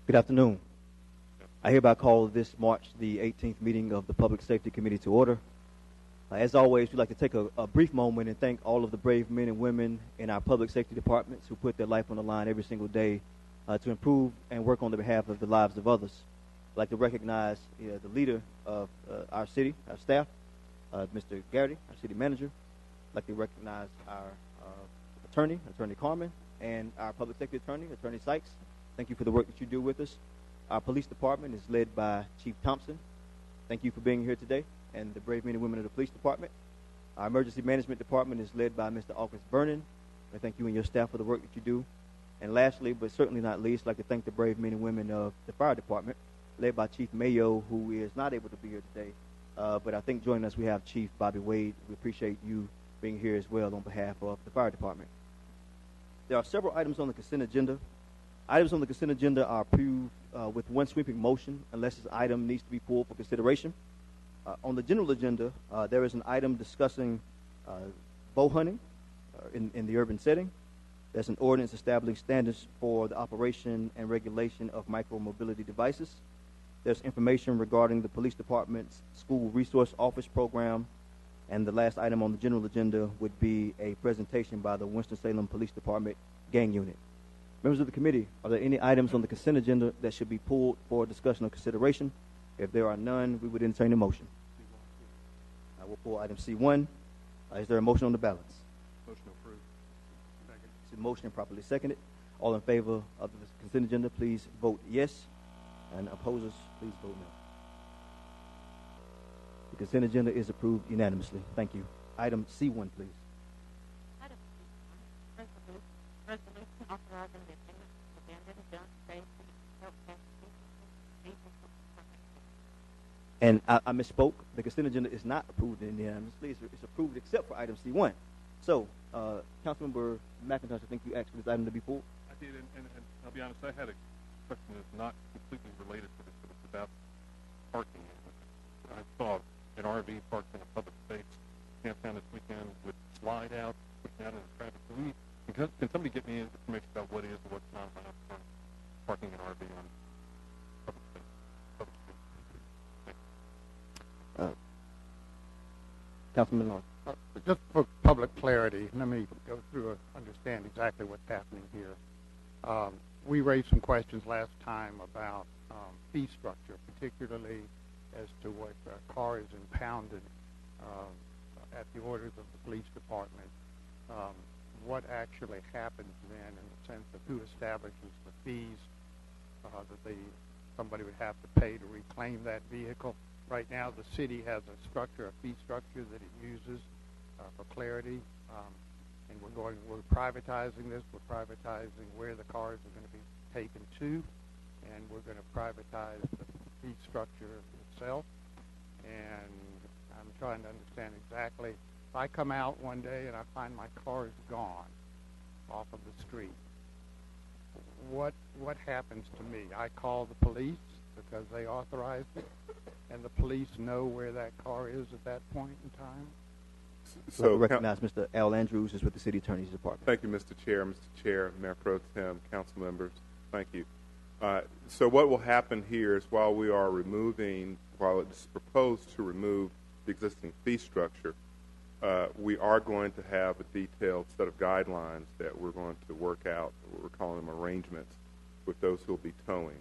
Good afternoon. I hereby call this March the 18th meeting of the Public Safety Committee to order. As always, we'd like to take a brief moment and thank all of the brave men and women in our public safety departments who put their life on the line every single day to improve and work on the behalf of the lives of others. I'd like to recognize the leader of our city, our staff, Mr. Garrity, our city manager. I'd like to recognize our attorney, Attorney Carmen, and our public safety attorney, Attorney Sykes. Thank you for the work that you do with us. Our police department is led by Chief Thompson. Thank you for being here today, and the brave men and women of the police department. Our emergency management department is led by Mr. August Vernon. I thank you and your staff for the work that you do. And lastly, but certainly not least, I'd like to thank the brave men and women of the fire department, led by Chief Mayo, who is not able to be here today. But I think joining us we have Chief Bobby Wade. We appreciate you being here as well on behalf of the fire department. There are several items on the consent agenda. Items on the consent agenda are approved with one sweeping motion unless this item needs to be pulled for consideration. On the general agenda, there is an item discussing bow hunting in the urban setting. There's an ordinance establishing standards for the operation and regulation of micro-mobility devices. There's information regarding the police department's school resource office program. And the last item on the general agenda would be a presentation by the Winston-Salem Police Department gang unit. Members of the committee, are there any items on the consent agenda that should be pulled for discussion or consideration? If there are none, we would entertain a motion. I will pull item C1. Is there a motion on the balance? Motion approved. Second. It's a motion properly seconded. All in favor of the consent agenda, please vote yes. And opposers, please vote no. The consent agenda is approved unanimously. Thank you. Item C1, please. Item C1, resolution authorizing the agreement to abandon gun safety health And I misspoke. The consent agenda is not approved unanimously. It's approved except for item C1. So, Councilmember McIntosh, I think you asked for this item to be pulled. I did, and I'll be honest, I had a question that's not completely related to this, but it's about parking. I saw an RV parked in a public space downtown this weekend with slide out, pushing out into traffic. Can somebody get me information about what is and what's not allowed for parking an RV on public space? Councilman Lawrence. Just for public clarity, let me go through and understand exactly what's happening here. We raised some questions last time about fee structure, particularly as to what car is impounded at the orders of the police department. What actually happens then in the sense of who establishes the fees that somebody would have to pay to reclaim that vehicle. Right now, the city has a fee structure that it uses for clarity, and we're privatizing this. We're privatizing where the cars are going to be taken to, and we're going to privatize the fee structure itself. And I'm trying to understand exactly. If I come out one day and I find my car is gone off of the street, what happens to me? I call the police because they authorized it, and the police know where that car is at that point in time? So recognize Mr. Al Andrews is with the City Attorney's Department. Thank you, Mr. Chair. Mr. Chair, Mayor Pro Tem, council members, thank you. So what will happen here is while it's proposed to remove the existing fee structure, we are going to have a detailed set of guidelines that we're going to work out. We're calling them arrangements with those who will be towing.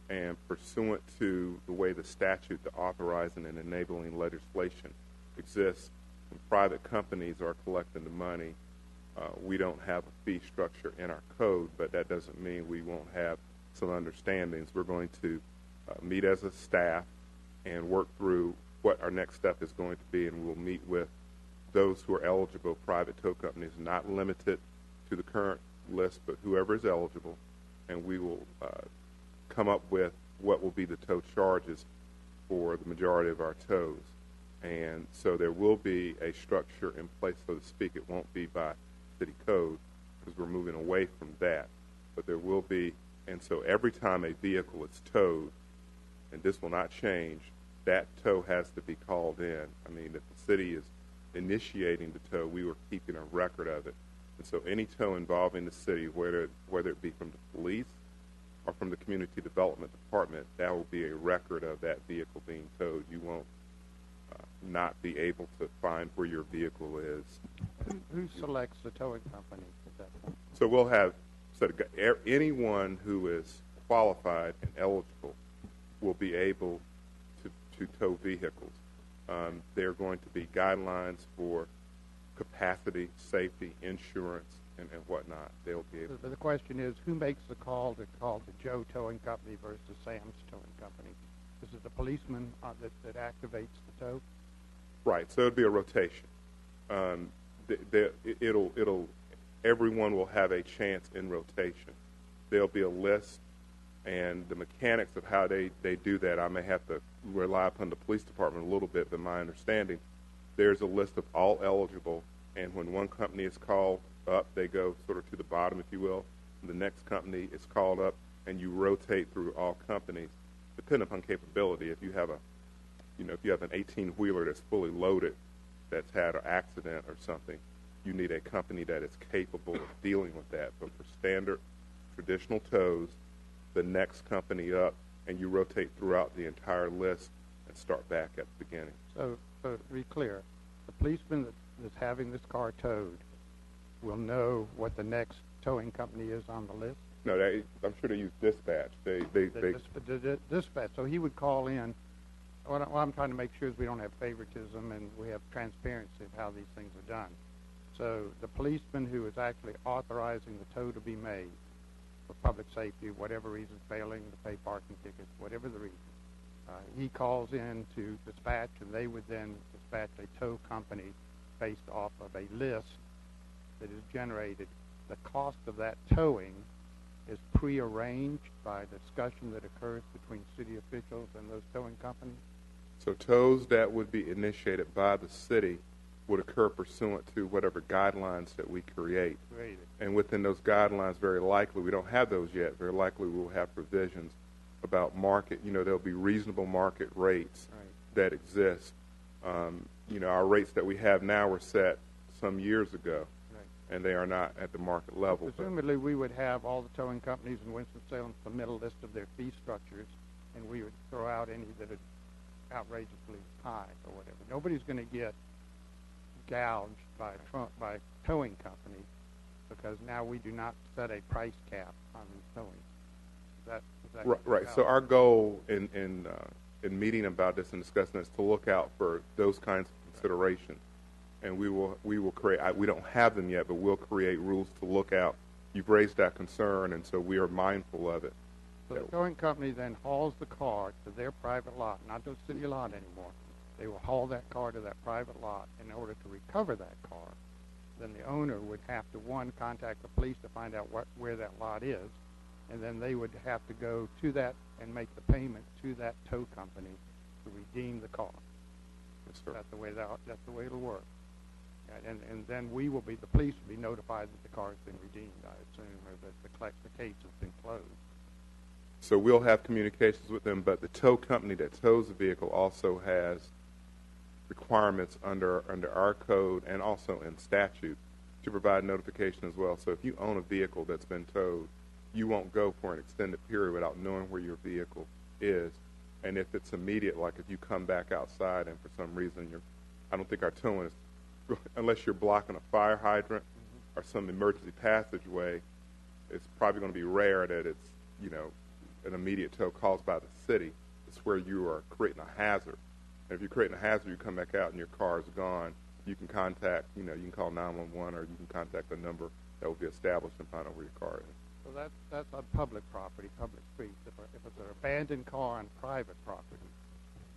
And pursuant to the way the statute, the authorizing and enabling legislation exists, when private companies are collecting the money, we don't have a fee structure in our code, but that doesn't mean we won't have some understandings. We're going to meet as a staff and work through what our next step is going to be, and we'll meet with those who are eligible, private tow companies, not limited to the current list, but whoever is eligible, and we will come up with what will be the tow charges for the majority of our tows. And so there will be a structure in place, so to speak. It won't be by city code because we're moving away from that, but there will be. And so every time a vehicle is towed, and this will not change, that tow has to be called in. I mean, if the city is initiating the tow, we were keeping a record of it. And so any tow involving the city, whether it be from the police or from the Community Development Department, that will be a record of that vehicle being towed. You won't not be able to find where your vehicle is. Who selects the towing company at that point? So we'll have anyone who is qualified and eligible will be able to tow vehicles. There are going to be guidelines for capacity, safety, insurance, and whatnot. They'll be able. The question is, who makes the call to call the Joe Towing Company versus Sam's Towing Company? Is it the policeman that activates the tow? Right. So it'll be a rotation. Everyone will have a chance in rotation. There'll be a list, and the mechanics of how they do that, I may have to rely upon the police department a little bit, but my understanding, there's a list of all eligible, and when one company is called up, they go sort of to the bottom, if you will. And the next company is called up, and you rotate through all companies, depending upon capability. If you have an 18-wheeler that's fully loaded, that's had an accident or something, you need a company that is capable of dealing with that. But for standard, traditional tows, the next company up, and you rotate throughout the entire list and start back at the beginning. So to be clear, the policeman that's having this car towed will know what the next towing company is on the list? No, I'm sure they use dispatch. They dispatch. So he would call in. What I'm trying to make sure is we don't have favoritism and we have transparency of how these things are done. So the policeman who is actually authorizing the tow to be made for public safety, whatever reason, failing to pay parking tickets, whatever the reason, he calls in to dispatch, and they would then dispatch a tow company based off of a list that is generated. The cost of that towing is prearranged by discussion that occurs between city officials and those towing companies. So tows that would be initiated by the city would occur pursuant to whatever guidelines that we create. And within those guidelines, very likely, we don't have those yet, very likely we will have provisions about market, there'll be reasonable market rates that exist. Our rates that we have now were set some years ago, and they are not at the market level. Presumably, we would have all the towing companies in Winston-Salem submit a list of their fee structures, and we would throw out any that are outrageously high or whatever. Nobody's going to get gouged by towing companies because now we do not set a price cap on these towing. Is that right? So our goal in meeting about this and discussing this is to look out for those kinds of considerations, and we will create. We don't have them yet, but we'll create rules to look out. You've raised that concern, and so we are mindful of it. So the towing company then hauls the car to their private lot, not to a city lot anymore. They will haul that car to that private lot. In order to recover that car, then the owner would have to, one, contact the police to find out where that lot is, and then they would have to go to that and make the payment to that tow company to redeem the car. Yes, sir. That's the way it'll work. And then the police will be notified that the car has been redeemed, I assume, or that the case has been closed. So we'll have communications with them, but the tow company that tows the vehicle also has requirements under our code and also in statute to provide notification as well. So if you own a vehicle that's been towed, you won't go for an extended period without knowing where your vehicle is. And if it's immediate, like if you come back outside and for some reason I don't think our towing is, unless you're blocking a fire hydrant or some emergency passageway, it's probably going to be rare that it's, an immediate tow caused by the city. It's where you are creating a hazard. And if you're creating a hazard, you come back out and your car is gone, you can contact, you can call 911 or you can contact a number that will be established and find out where your car is. So that's on public property, public streets. If it's an abandoned car on private property,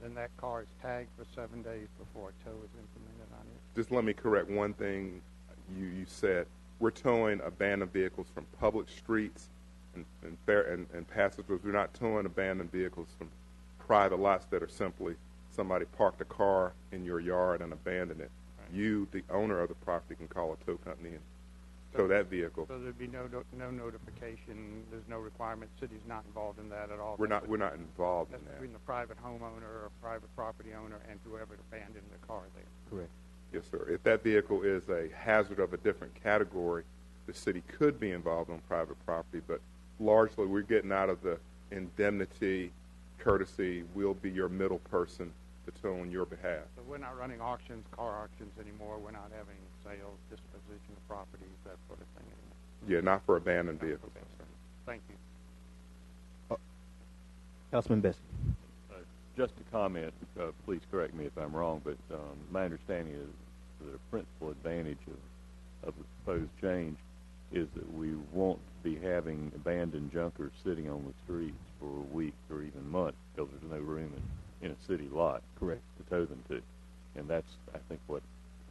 then that car is tagged for 7 days before a tow is implemented on it. Just let me correct one thing you said. We're towing abandoned vehicles from public streets and passageways. We're not towing abandoned vehicles from private lots that are simply somebody parked a car in your yard and abandoned it. Right. You, the owner of the property, can call a tow company and tow that vehicle. So there'd be no notification. There's no requirement. City's not involved in that at all. We're not involved in that. Between the private homeowner or private property owner and whoever abandoned the car there. Correct. Yes, sir. If that vehicle is a hazard of a different category, the city could be involved on private property, but largely we're getting out of the indemnity, courtesy. We'll be your middle person to tow on your behalf. So we're not running auctions, car auctions anymore. We're not having sales, disposition of properties, that sort of thing anymore. Yeah, not for abandoned vehicles. Okay. Thank you. Councilman Bessie. Just a comment, please correct me if I'm wrong, but my understanding is the principal advantage of the proposed change is that we won't be having abandoned junkers sitting on the streets for weeks or even months because there's no room in a city lot. Correct. To tow them to. And that's, I think, what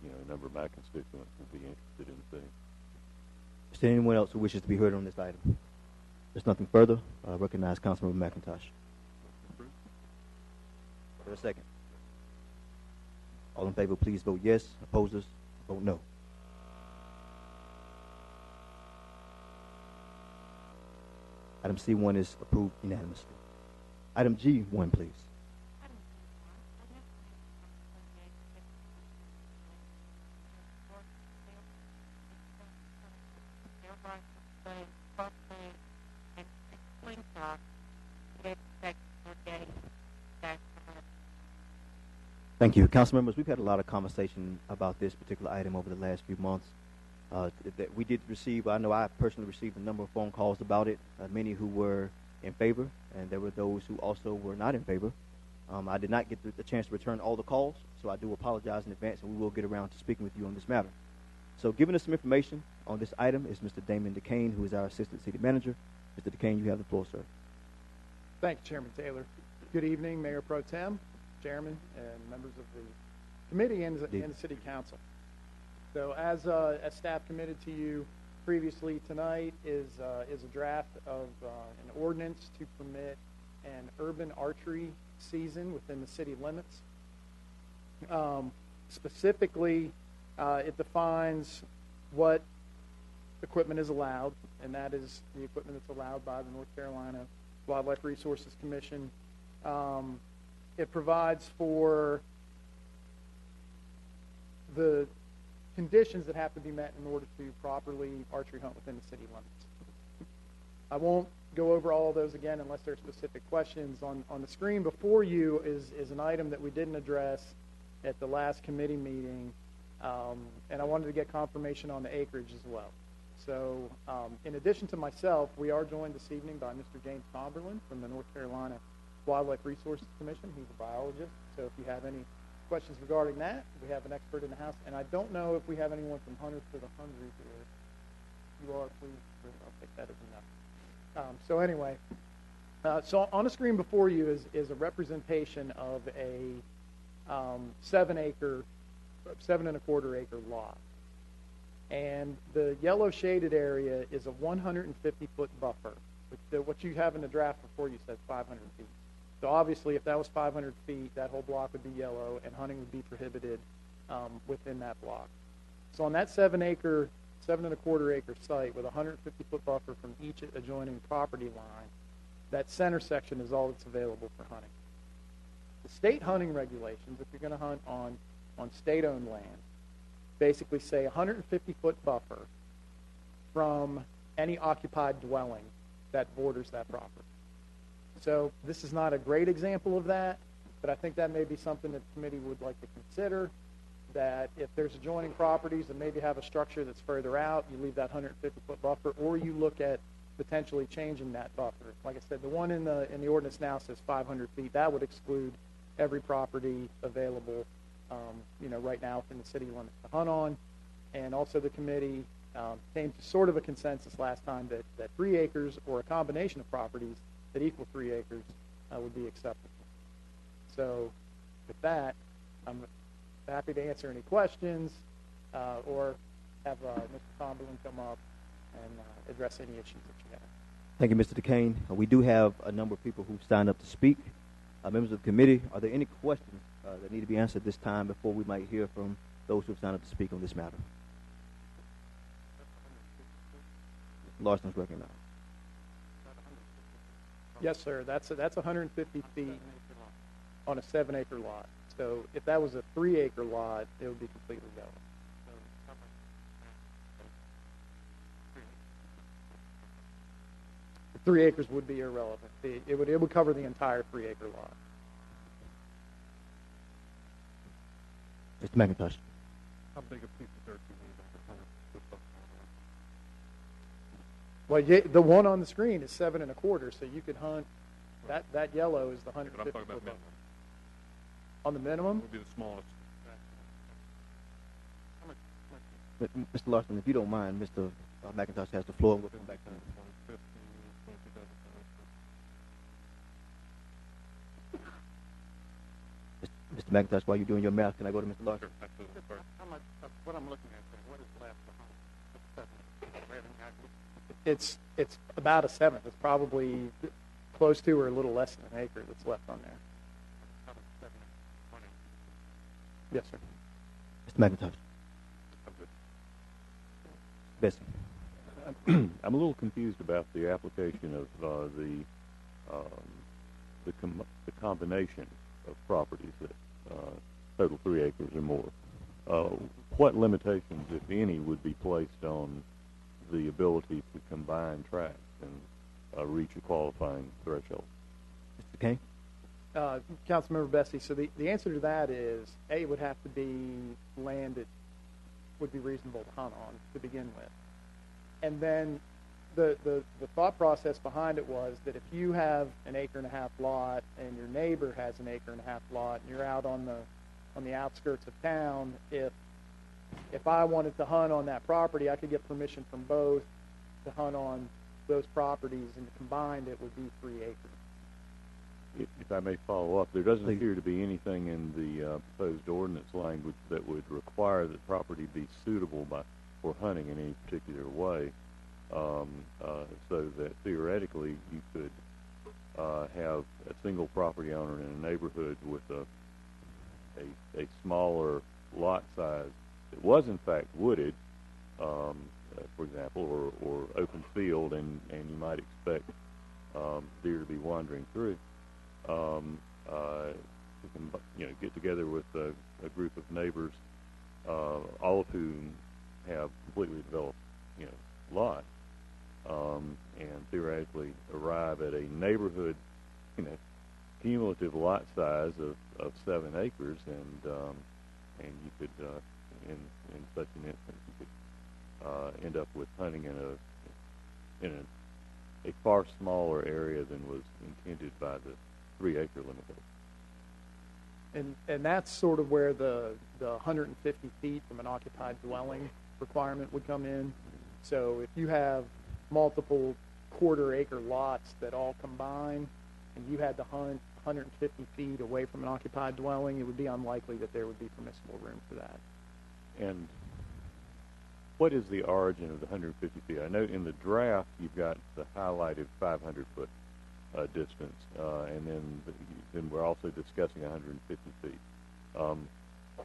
a number of my constituents will be interested in seeing. Is there anyone else who wishes to be heard on this item? There's nothing further. I recognize Councilmember McIntosh. For a second. All in favor, please vote yes. Opposers, vote no. Item C1 is approved unanimously. Item G1, please. Thank you. Council members, we've had a lot of conversation about this particular item over the last few months. That we did receive, I know I personally received a number of phone calls about it, many who were in favor, and there were those who also were not in favor. I did not get the chance to return all the calls, so I do apologize in advance, and we will get around to speaking with you on this matter. So giving us some information on this item is Mr. Damon DeCane, who is our Assistant City Manager. Mr. DeCane, you have the floor, sir. Thank you, Chairman Taylor. Good evening, Mayor Pro Tem, Chairman, and members of the committee and the City Council. So as staff committed to you previously tonight is a draft of an ordinance to permit an urban archery season within the city limits. Specifically, it defines what equipment is allowed, and that is the equipment that's allowed by the North Carolina Wildlife Resources Commission. It provides for the conditions that have to be met in order to properly archery hunt within the city limits. I won't go over all of those again unless there are specific questions. On the screen before you is an item that we didn't address at the last committee meeting, and I wanted to get confirmation on the acreage as well. So in addition to myself, we are joined this evening by Mr. James Tomberlin from the North Carolina Wildlife Resources Commission. He's a biologist, so if you have any questions regarding that, we have an expert in the house. And I don't know if we have anyone from Hunters for the Hungry here. You are, please. I'll take that as enough. So anyway, so on the screen before you is a representation of a 7 1/4 acre lot. And the yellow shaded area is a 150-foot buffer. What you have in the draft before you says 500 feet. So obviously, if that was 500 feet, that whole block would be yellow, and hunting would be prohibited within that block. So on that 7 1/4 acre site with a 150-foot buffer from each adjoining property line, that center section is all that's available for hunting. The state hunting regulations, if you're going to hunt on state-owned land, basically say 150-foot buffer from any occupied dwelling that borders that property. So this is not a great example of that, but I think that may be something that the committee would like to consider, that if there's adjoining properties that maybe have a structure that's further out, you leave that 150-foot buffer, or you look at potentially changing that buffer. Like I said, the one in the ordinance now says 500 feet. That would exclude every property available, right now within the city limits to hunt on. And also the committee came to sort of a consensus last time that 3 acres or a combination of properties that equal 3 acres would be acceptable. So with that, I'm happy to answer any questions or have Mr. Tomberlin come up and address any issues that you have. Thank you, Mr. DeCane. We do have a number of people who've signed up to speak. Members of the committee, are there any questions that need to be answered this time before we might hear from those who have signed up to speak on this matter? Larson's recognized. Yes, sir. That's 150 feet on a 7 acre lot. So if that was a 3 acre lot, it would be completely yellow. 3 acres would be irrelevant. It would cover the entire 3-acre lot. Mr. McIntosh. How big a piece of dirt do you need on the 100 foot? Well, the one on the screen is 7 1/4, so you could hunt. That yellow is the But I'm 150 talking about foot. minimum. On the minimum, Would be the smallest. How much? Mr. Larson, if you don't mind, Mr. McIntosh has the floor, and we'll come back to him. 150, 22,000. Mr. McIntosh, while you're doing your math, can I go to Mr. Larson? Sure, absolutely. Sorry. How much of what I'm looking at there? What is left behind? it's about a seventh. It's probably close to or a little less than an acre that's left on there. Yes, sir. Mr. McIntosh. I'm good. Bessie. I'm a little confused about the application of the combination of properties that total 3 acres or more. What limitations, if any, would be placed on the ability to combine tracts and reach a qualifying threshold? Mr. Kane. Councilmember Bessie, so the answer to that is, A, it would have to be land that would be reasonable to hunt on to begin with. And then the thought process behind it was that if you have an 1.5 acre lot and your neighbor has an 1.5 acre lot and you're out on the outskirts of town, if I wanted to hunt on that property, I could get permission from both to hunt on those properties, and combined it would be 3 acres. If I may follow up, there doesn't Please. appear to be anything in the proposed ordinance language that would require that property be suitable for hunting in any particular way, so that theoretically you could have a single property owner in a neighborhood with a smaller lot size that was in fact wooded, for example, or open field, and you might expect deer to be wandering through. You can, get together with a group of neighbors, all of whom have completely developed, lots, and theoretically arrive at a neighborhood, cumulative lot size of 7 acres, and you could, in such an instance, you could end up with hunting in a far smaller area than was intended by the 3 acre limitation. And that's sort of where the 150 feet from an occupied dwelling requirement would come in. So if you have multiple 1/4 acre lots that all combine, and you had to hunt 150 feet away from an occupied dwelling, it would be unlikely that there would be permissible room for that. And what is the origin of the 150 feet? I know in the draft you've got the highlighted 500 foot distance, and then we're also discussing 150 feet.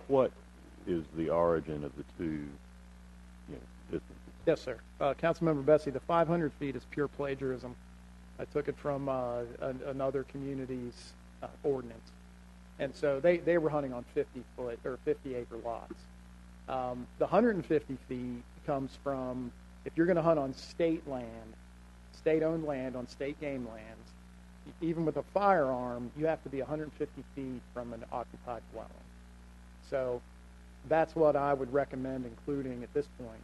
What is the origin of the two distances? Yes, sir. Councilmember Bessie, the 500 feet is pure plagiarism. I took it from another community's ordinance. And so they were hunting on 50 acre lots. The 150 feet comes from, if you're going to hunt on state land, state-owned land on state game lands, even with a firearm, you have to be 150 feet from an occupied dwelling. So that's what I would recommend including at this point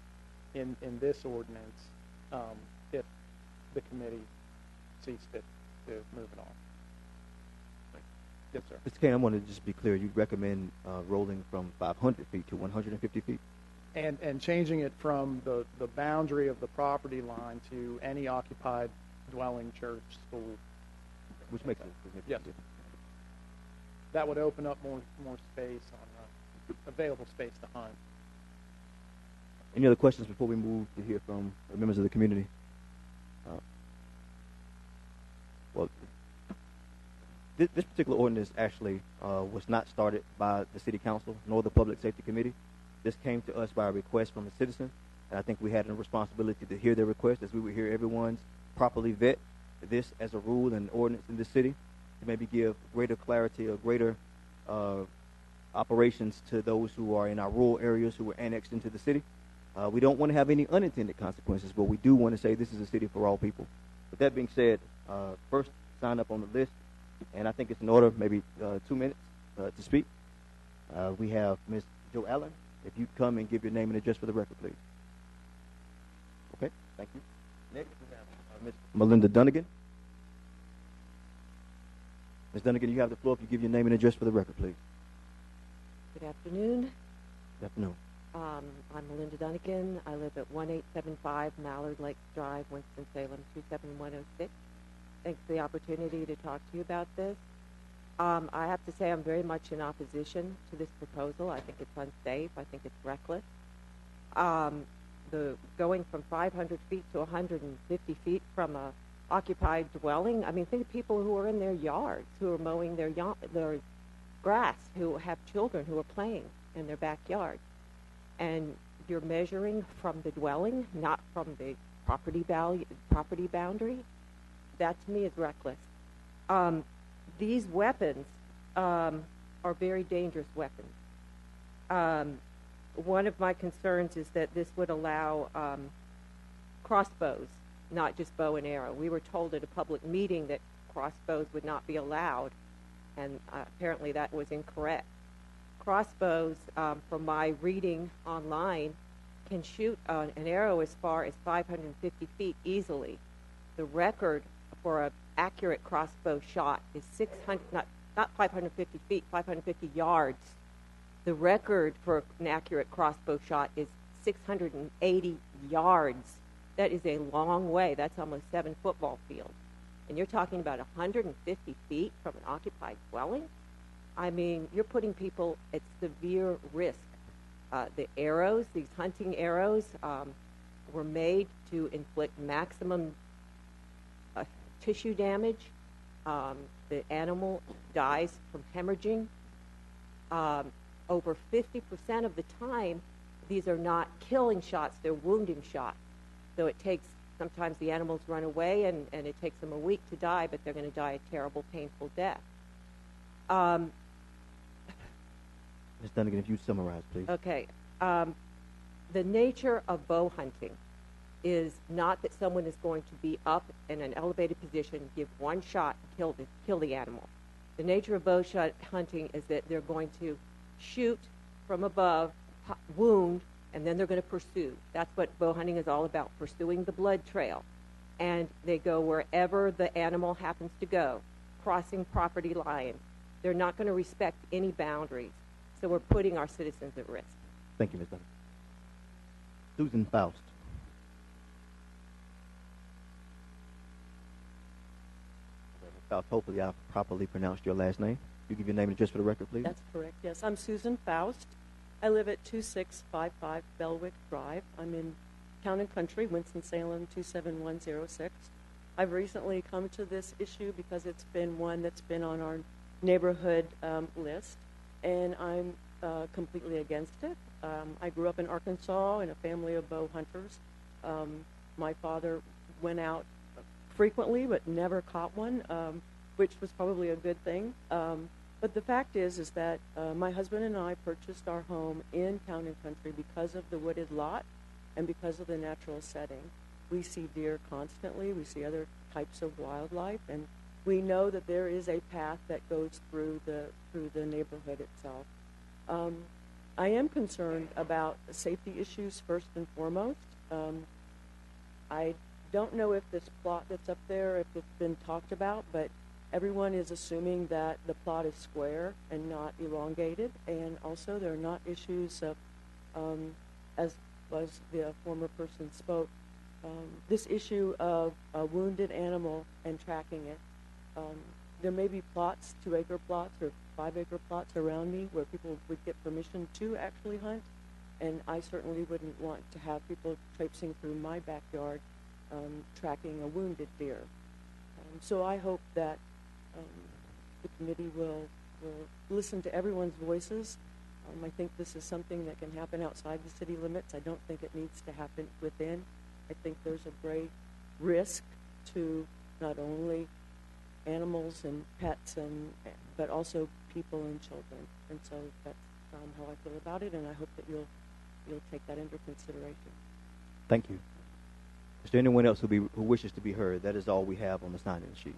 in this ordinance, if the committee sees fit to move it on. Yes, sir. Mr. Kane, I want to just be clear. You recommend rolling from 500 feet to 150 feet? And changing it from the boundary of the property line to any occupied dwelling, church, school. Which makes a significant Yes. difference. That would open up more space on available space to hunt. Any other questions before we move to hear from the members of the community? Well, this particular ordinance actually was not started by the City Council nor the Public Safety Committee. This came to us by a request from a citizen, and I think we had a responsibility to hear their request as we would hear everyone's, properly vet this as a rule and ordinance in this city to maybe give greater clarity or greater operations to those who are in our rural areas who were annexed into the city. We don't want to have any unintended consequences, but we do want to say this is a city for all people. With that being said, first sign up on the list, and I think it's in order, maybe 2 minutes to speak. We have Ms. Jo Allen. If you'd come and give your name and address for the record, please. Okay, thank you. Next, we have Ms. Melinda Dunnigan. Ms. Dunnigan, you have the floor if you give your name and address for the record, please. Good afternoon. Good afternoon. I'm Melinda Dunnigan. I live at 1875 Mallard Lake Drive, Winston-Salem, 27106. Thanks for the opportunity to talk to you about this. I have to say I'm very much in opposition to this proposal. I think it's unsafe. I think it's reckless. The going from 500 feet to 150 feet from a occupied dwelling. I mean, think of people who are in their yards, who are mowing their grass, who have children who are playing in their backyard. And you're measuring from the dwelling, not from the property boundary. That to me is reckless. These weapons are very dangerous weapons. One of my concerns is that this would allow crossbows, not just bow and arrow. We were told at a public meeting that crossbows would not be allowed, and apparently that was incorrect. Crossbows, from my reading online, can shoot an arrow as far as 550 feet easily. The record for an accurate crossbow shot is 600, not 550 feet, 550 yards. The record for an accurate crossbow shot is 680 yards. That is a long way. That's almost 7 football fields. And you're talking about 150 feet from an occupied dwelling? I mean, you're putting people at severe risk. The arrows, these hunting arrows, were made to inflict maximum tissue damage. The animal dies from hemorrhaging. Over 50% of the time, these are not killing shots, they're wounding shots. So it takes, sometimes the animals run away and it takes them a week to die, but they're going to die a terrible, painful death. Ms. Dunnigan, if you summarize, please. Okay. The nature of bow hunting is not that someone is going to be up in an elevated position, give one shot, and kill the animal. The nature of bow shot hunting is that they're going to shoot from above, wound, and then they're going to pursue. That's what bow hunting is all about, pursuing the blood trail. And they go wherever the animal happens to go, crossing property lines. They're not going to respect any boundaries. So we're putting our citizens at risk. Thank you, Ms. Dunnigan. Susan Faust. Ms. Faust, hopefully I properly pronounced your last name. You give your name and address for the record, please. That's correct, yes. I'm Susan Faust. I live at 2655 Belwick Drive. I'm in Town and Country, Winston-Salem, 27106. I've recently come to this issue because it's been one that's been on our neighborhood list, and I'm completely against it. I grew up in Arkansas in a family of bow hunters. My father went out frequently but never caught one, which was probably a good thing. But the fact is that my husband and I purchased our home in Town and Country because of the wooded lot and because of the natural setting. We see deer constantly. We see other types of wildlife, and we know that there is a path that goes through the neighborhood itself. I am concerned about safety issues first and foremost. I don't know if this plot that's up there, if it's been talked about, but everyone is assuming that the plot is square and not elongated, and also there are not issues of, as was the former person spoke, this issue of a wounded animal and tracking it. There may be plots, 2-acre plots or 5-acre plots around me where people would get permission to actually hunt, and I certainly wouldn't want to have people traipsing through my backyard tracking a wounded deer. So I hope that the committee will listen to everyone's voices. I think this is something that can happen outside the city limits. I don't think it needs to happen within. I think there's a great risk to not only animals and pets, but also people and children. And so that's how I feel about it, and I hope that you'll take that into consideration. Thank you. Is there anyone else who wishes to be heard? That is all we have on the sign-in sheet.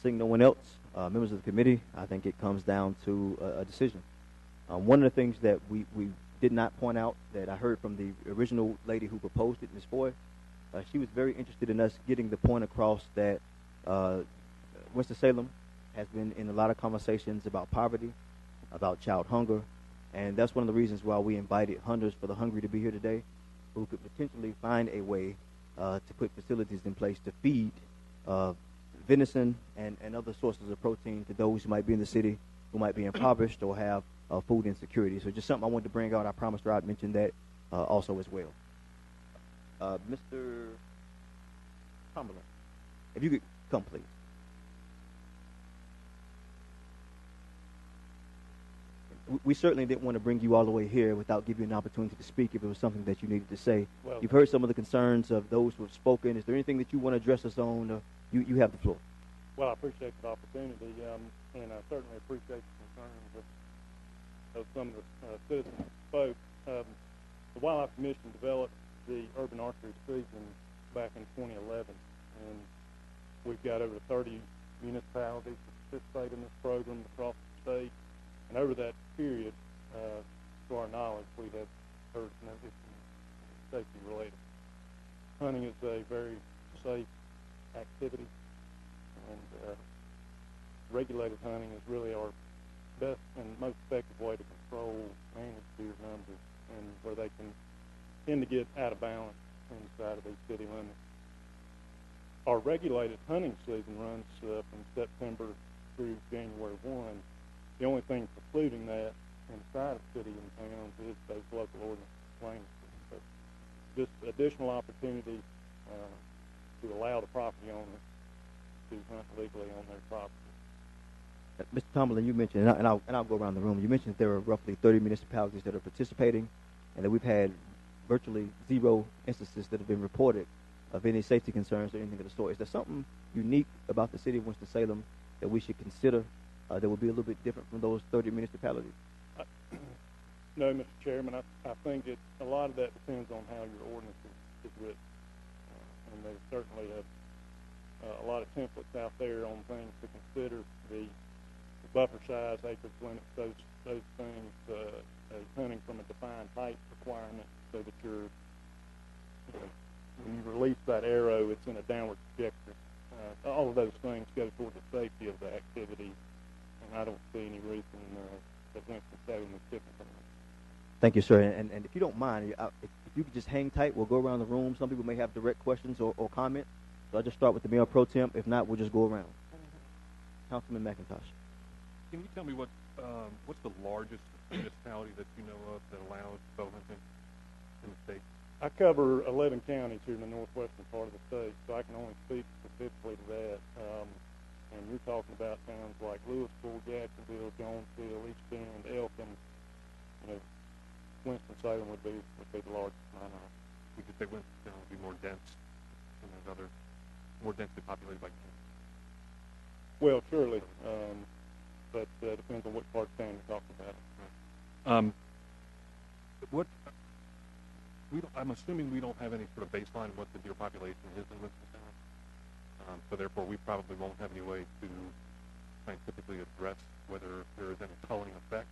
Seeing no one else, members of the committee, I think it comes down to a decision. One of the things that we did not point out that I heard from the original lady who proposed it, Ms. Foy, she was very interested in us getting the point across that Winston-Salem has been in a lot of conversations about poverty, about child hunger, and that's one of the reasons why we invited Hunters for the Hungry to be here today, who could potentially find a way to put facilities in place to feed venison and other sources of protein to those who might be in the city, who might be impoverished or have food insecurity. So just something I wanted to bring out. I promised her I'd mention that also as well. Mr. Cumberland, if you could come, please. We certainly didn't want to bring you all the way here without giving you an opportunity to speak if it was something that you needed to say. Well, you've heard some of the concerns of those who have spoken. Is there anything that you want to address us on? You have the floor. Well, I appreciate the opportunity, and I certainly appreciate the concerns of some of the citizens who spoke. The Wildlife Commission developed the urban archery season back in 2011, and we've got over 30 municipalities that participate in this program across the state. And over that period, to our knowledge, we have heard no issues safety related. Hunting is a very safe activity, and regulated hunting is really our best and most effective way to control, manage deer numbers, and where they can tend to get out of balance inside of these city limits. Our regulated hunting season runs from September through January 1. The only thing precluding that inside of city and towns is those local ordinance claims. But just additional opportunity to allow the property owners to hunt legally on their property. Mr. Tomlin, you mentioned, and I'll go around the room. You mentioned that there are roughly 30 municipalities that are participating, and that we've had virtually 0 instances that have been reported of any safety concerns or anything of the sort. Is there something unique about the city of Winston-Salem that we should consider that would be a little bit different from those 30 municipalities? No, Mr. Chairman. I think a lot of that depends on how your ordinance is written. And there certainly have a lot of templates out there on things to consider, the buffer size, acreage limits, those things, hunting from a defined height requirement so that when you release that arrow, it's in a downward trajectory. All of those things go toward the safety of the activity. I don't see any reason that Winston-Salem is different from that. Thank you, sir. And if you don't mind, if you could just hang tight, we'll go around the room. Some people may have direct questions or comments. So I'll just start with the Mayor Pro Tem. If not, we'll just go around. Councilman McIntosh. Can you tell me what's the largest municipality that you know of that allows bow hunting in the state? I cover 11 counties here in the northwestern part of the state, so I can only speak specifically to that. And you're talking about towns like Louisville, Jacksonville, Jonesville, East Bend, Elkin. Winston-Salem would be the largest. Would you say Winston-Salem would be more dense than those other, more densely populated by counties? Well, surely, but depends on what part of town you're talking about. I'm assuming we don't have any sort of baseline what the deer population is in Winston-Salem. So therefore, we probably won't have any way to scientifically address whether there is any culling effect.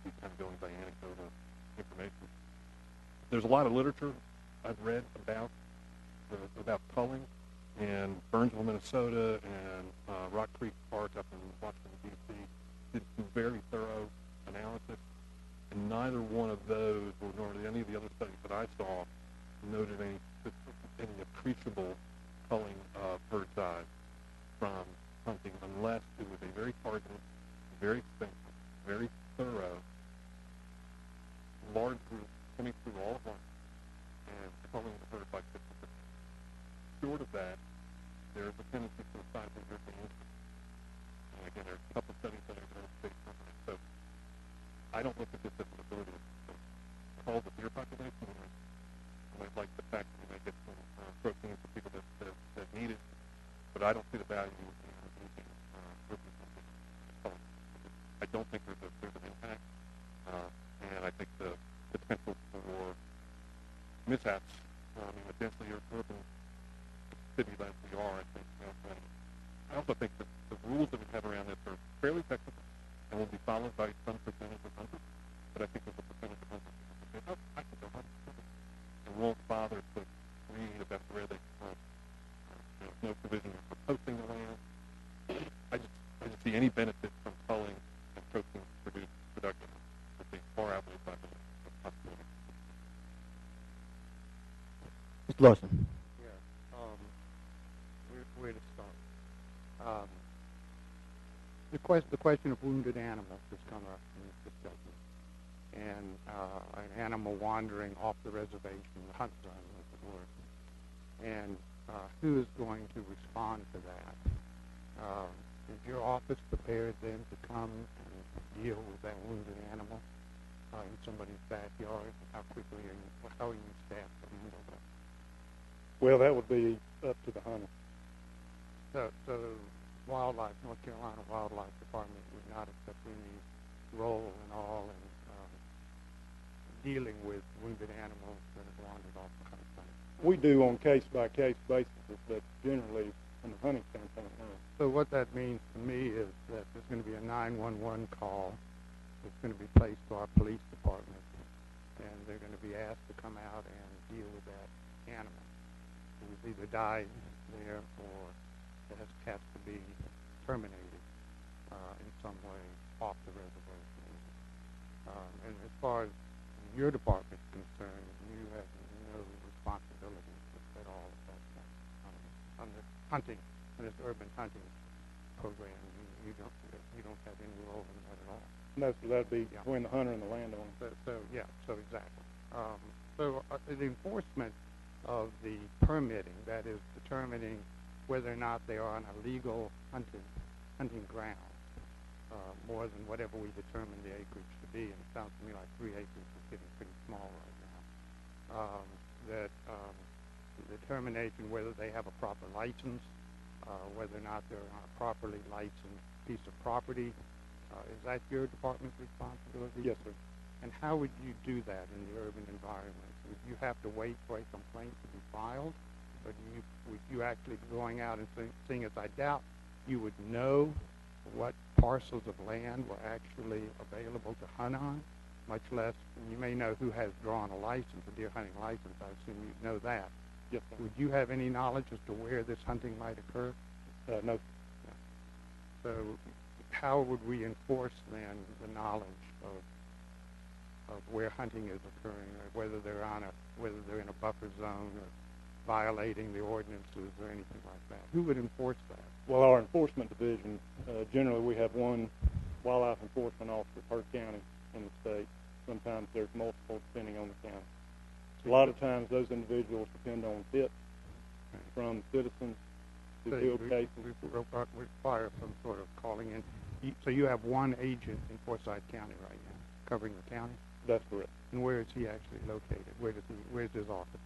We're kind of going by anecdotal information. There's a lot of literature I've read about culling, and Burnsville, Minnesota, and Rock Creek Park up in Washington, D.C. did some very thorough analysis, and neither one of those, or nor any of the other studies that I saw, noted any appreciable culling of herd size from hunting, unless it was a very targeted, very expensive, very thorough, large group coming through all of one and culling the herd by 50%. Short of that, there's a tendency for the size of your interest. And again, there's a couple of studies that are very based on that. So I don't look at this as an ability to cull the deer population. I like the fact that we may get some protein for people that need it, but I don't see the value in using culling. I don't think there's an impact, and I think the potential for mishaps. I mean, a densely urban city that we are, I think. And I also think that the rules that we have around this are fairly technical and will be followed by some percentage of hunters. But I think there's a percentage of hunters who will say, oh, I can go hunt and won't bother to read about where they can hunt. There's no provision for posting the land. I just see any benefit from culling and protein production as being far outweighed by the possibility. Mr. Larson. Yeah. Where to start? The question of wounded animals has come up in this discussion, and an animal wandering off the reservation, the hunt zone, as it were, and who is going to respond to that? Is your office prepared then to come and deal with that wounded animal in somebody's backyard? How quickly how are you staffed to handle that? Well, that would be up to the hunter. So North Carolina Wildlife Department would not accept any role at all in dealing with wounded animals that have wandered off the hunt site. We do on case-by-case basis, but generally, from the hunting standpoint, no. So what that means to me is that there's going to be a 911 call that's going to be placed to our police department, and they're going to be asked to come out and deal with that animal who's either died there or has to be terminated in some way off the reservation. And as far as your department is concerned, you have no responsibility at all at that point. On the hunting, on this urban hunting program, you don't have any role in that at all. No, so that'd be between the hunter and the landowner. So exactly. The enforcement of the permitting, that is determining whether or not they are on a legal hunting ground, more than whatever we determine the acreage to be, and it sounds to me like 3 acres is getting pretty small right now. The determination whether they have a proper license, whether or not they're on a properly licensed piece of property, is that your department's responsibility? Yes, sir. And how would you do that in the urban environment? Would you have to wait for a complaint to be filed? Or would you actually be going out and seeing as I doubt you would know what parcels of land were actually available to hunt on, much less, you may know who has drawn a license, a deer hunting license. I assume you'd know that. Yes, sir. Would you have any knowledge as to where this hunting might occur? No. So how would we enforce then the knowledge of where hunting is occurring, or whether they're in a buffer zone or violating the ordinances or anything like that? Who would enforce that? Well, our enforcement division, generally we have one wildlife enforcement officer per county in the state. Sometimes there's multiple depending on the county. A lot of times those individuals depend on tips from citizens to field cases. We require some sort of calling in. So you have one agent in Forsyth County right now, covering the county? That's correct. And where is he actually located? Where's his office?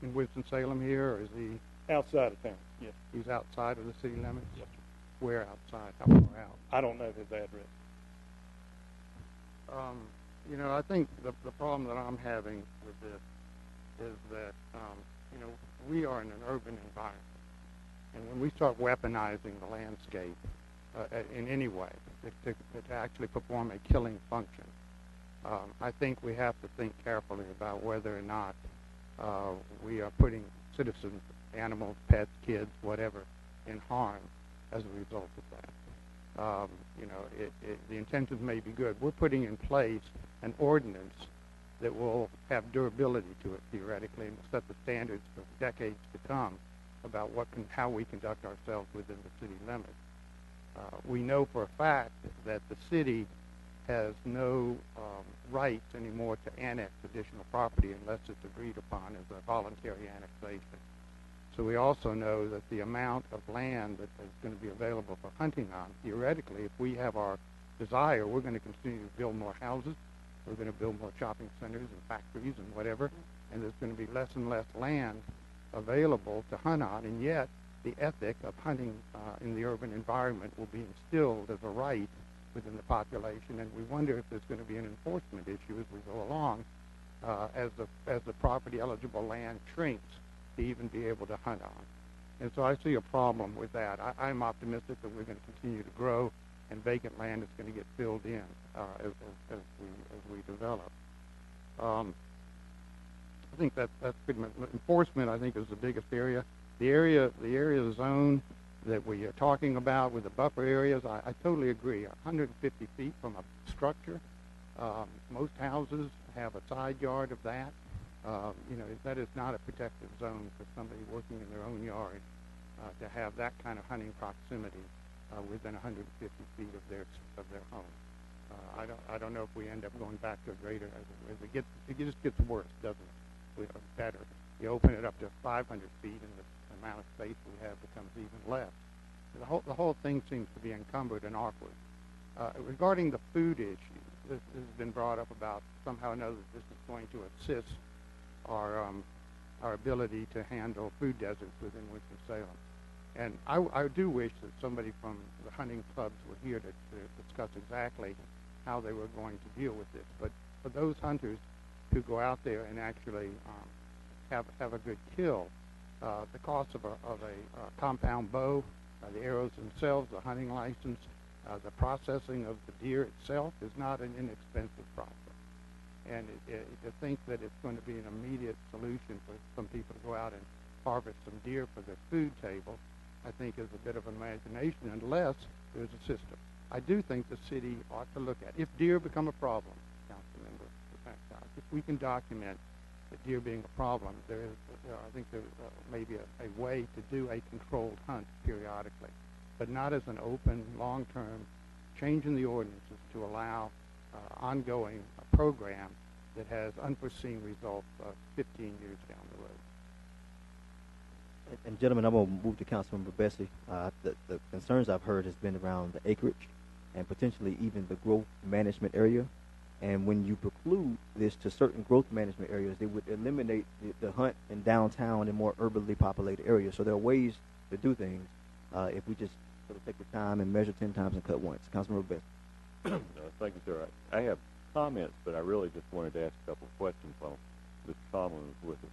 In Winston-Salem here, or is he outside of town? Yes. He's outside of the city limits? Yes. Where outside? How far out? I don't know his address. I think the problem that I'm having with this is that, we are in an urban environment. And when we start weaponizing the landscape in any way to actually perform a killing function, I think we have to think carefully about whether or not we are putting citizens, animals, pets, kids, whatever, in harm as a result of that. The intentions may be good. We're putting in place an ordinance that will have durability to it theoretically and will set the standards for decades to come about how we conduct ourselves within the city limits. We know for a fact that the city has no rights anymore to annex additional property unless it's agreed upon as a voluntary annexation. So we also know that the amount of land that is going to be available for hunting on, theoretically, if we have our desire, we're going to continue to build more houses, we're going to build more shopping centers and factories and whatever, and there's going to be less and less land available to hunt on, and yet the ethic of hunting in the urban environment will be instilled as a right within the population, and we wonder if there's going to be an enforcement issue as we go along as the property eligible land shrinks to even be able to hunt on. And so I see a problem with that. I'm optimistic that we're going to continue to grow, and vacant land is going to get filled in as we develop. I think that's pretty much enforcement. I think is the biggest area. The area of the zone that we are talking about with the buffer areas, I totally agree. 150 feet from a structure. Most houses have a side yard of that. That is not a protected zone for somebody working in their own yard to have that kind of hunting proximity within 150 feet of their home. I don't know if we end up going back to a greater as it just gets worse, doesn't it? Better. You open it up to 500 feet, and the amount of space we have becomes even less. The whole thing seems to be encumbered and awkward. Regarding the food issue, this has been brought up about somehow or another that this is going to assist our ability to handle food deserts within Winston-Salem. And I do wish that somebody from the hunting clubs were here to discuss exactly how they were going to deal with this. But for those hunters who go out there and actually have a good kill, the cost of a compound bow, the arrows themselves, the hunting license, the processing of the deer itself is not an inexpensive process. And to think that it's going to be an immediate solution for some people to go out and harvest some deer for their food table, I think is a bit of imagination unless there's a system. I do think the city ought to look at, if deer become a problem, Councilmember, if we can document the deer being a problem, I think there may be a way to do a controlled hunt periodically, but not as an open, long-term change in the ordinances to allow ongoing program that has unforeseen results 15 years down the road. And gentlemen, I'm going to move to Councilmember Bessie. The concerns I've heard has been around the acreage and potentially even the growth management area. And when you preclude this to certain growth management areas, it would eliminate the hunt in downtown and more urbanly populated areas. So there are ways to do things if we just sort of take the time and measure 10 times and cut once. Councilmember Bessie. Thank you, sir. I have comments, but I really just wanted to ask a couple of questions while Mr. Tomlin is with us.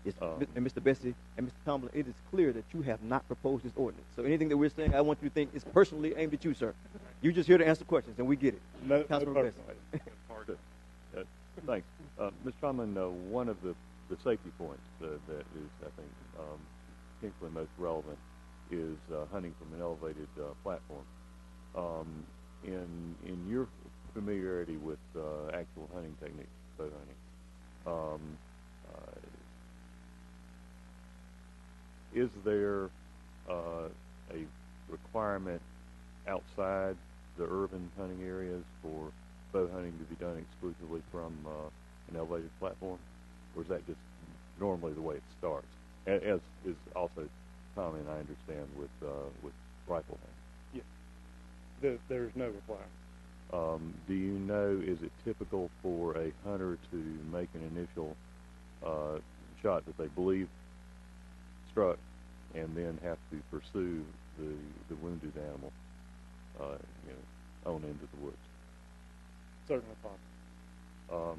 Yes, and Mr. Bessie and Mr. Tomlin, it is clear that you have not proposed this ordinance. So anything that we're saying, I want you to think is personally aimed at you, sir. You're just here to answer questions, and we get it. No, Councilmember Bessie. Thanks. Mr. Tomlin, one of the safety points that is, I think, potentially most relevant is hunting from an elevated platform. In your familiarity with actual hunting techniques, bow hunting, is there a requirement outside the urban hunting areas for bow hunting to be done exclusively from an elevated platform, or is that just normally the way it starts? As is also common, I understand, with rifle hunting. Yes, there's no requirement. Do you know, is it typical for a hunter to make an initial shot that they believe struck and then have to pursue the wounded animal on into the woods? Certainly possible.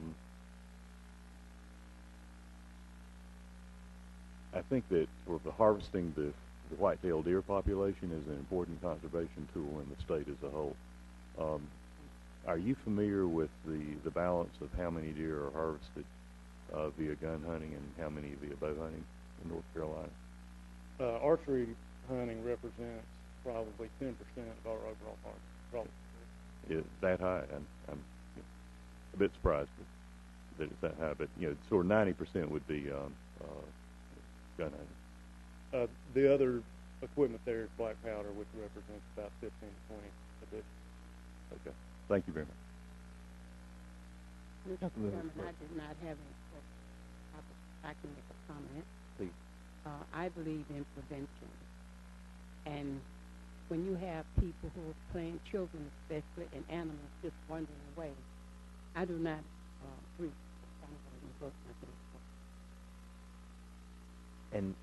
I think that for the harvesting the white-tailed deer population is an important conservation tool in the state as a whole. Are you familiar with the balance of how many deer are harvested via gun hunting and how many via bow hunting in North Carolina? Archery hunting represents probably 10% of our overall harvest. Is that high? I'm a bit surprised that it's that high, but sort of 90% would be gun hunting. The other equipment there is black powder, which represents about 15 to 20 of it. Okay. Thank you very much. Mr. Chairman, I did not have any questions. I can make a comment. Please. I believe in prevention. And when you have people who are playing, children especially, and animals just wandering away, I do not agree. And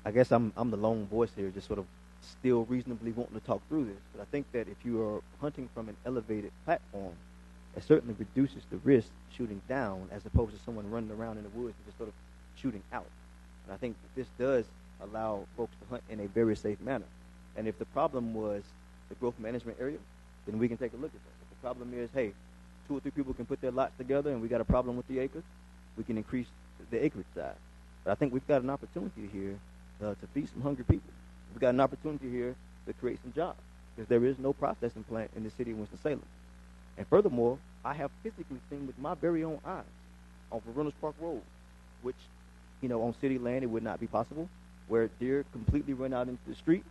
I guess I'm the lone voice here, just sort of still reasonably wanting to talk through this. But I think that if you are hunting from an elevated platform, it certainly reduces the risk shooting down as opposed to someone running around in the woods and just sort of shooting out. And I think this does allow folks to hunt in a very safe manner. And if the problem was the growth management area, then we can take a look at that. If the problem is, hey, 2 or 3 people can put their lots together and we got a problem with the acres, we can increase the acreage size. But I think we've got an opportunity here to feed some hungry people. We've got an opportunity here to create some jobs because there is no processing plant in the city of Winston-Salem. And furthermore, I have physically seen with my very own eyes on Verunas Park Road, which, on city land it would not be possible, where deer completely run out into the street.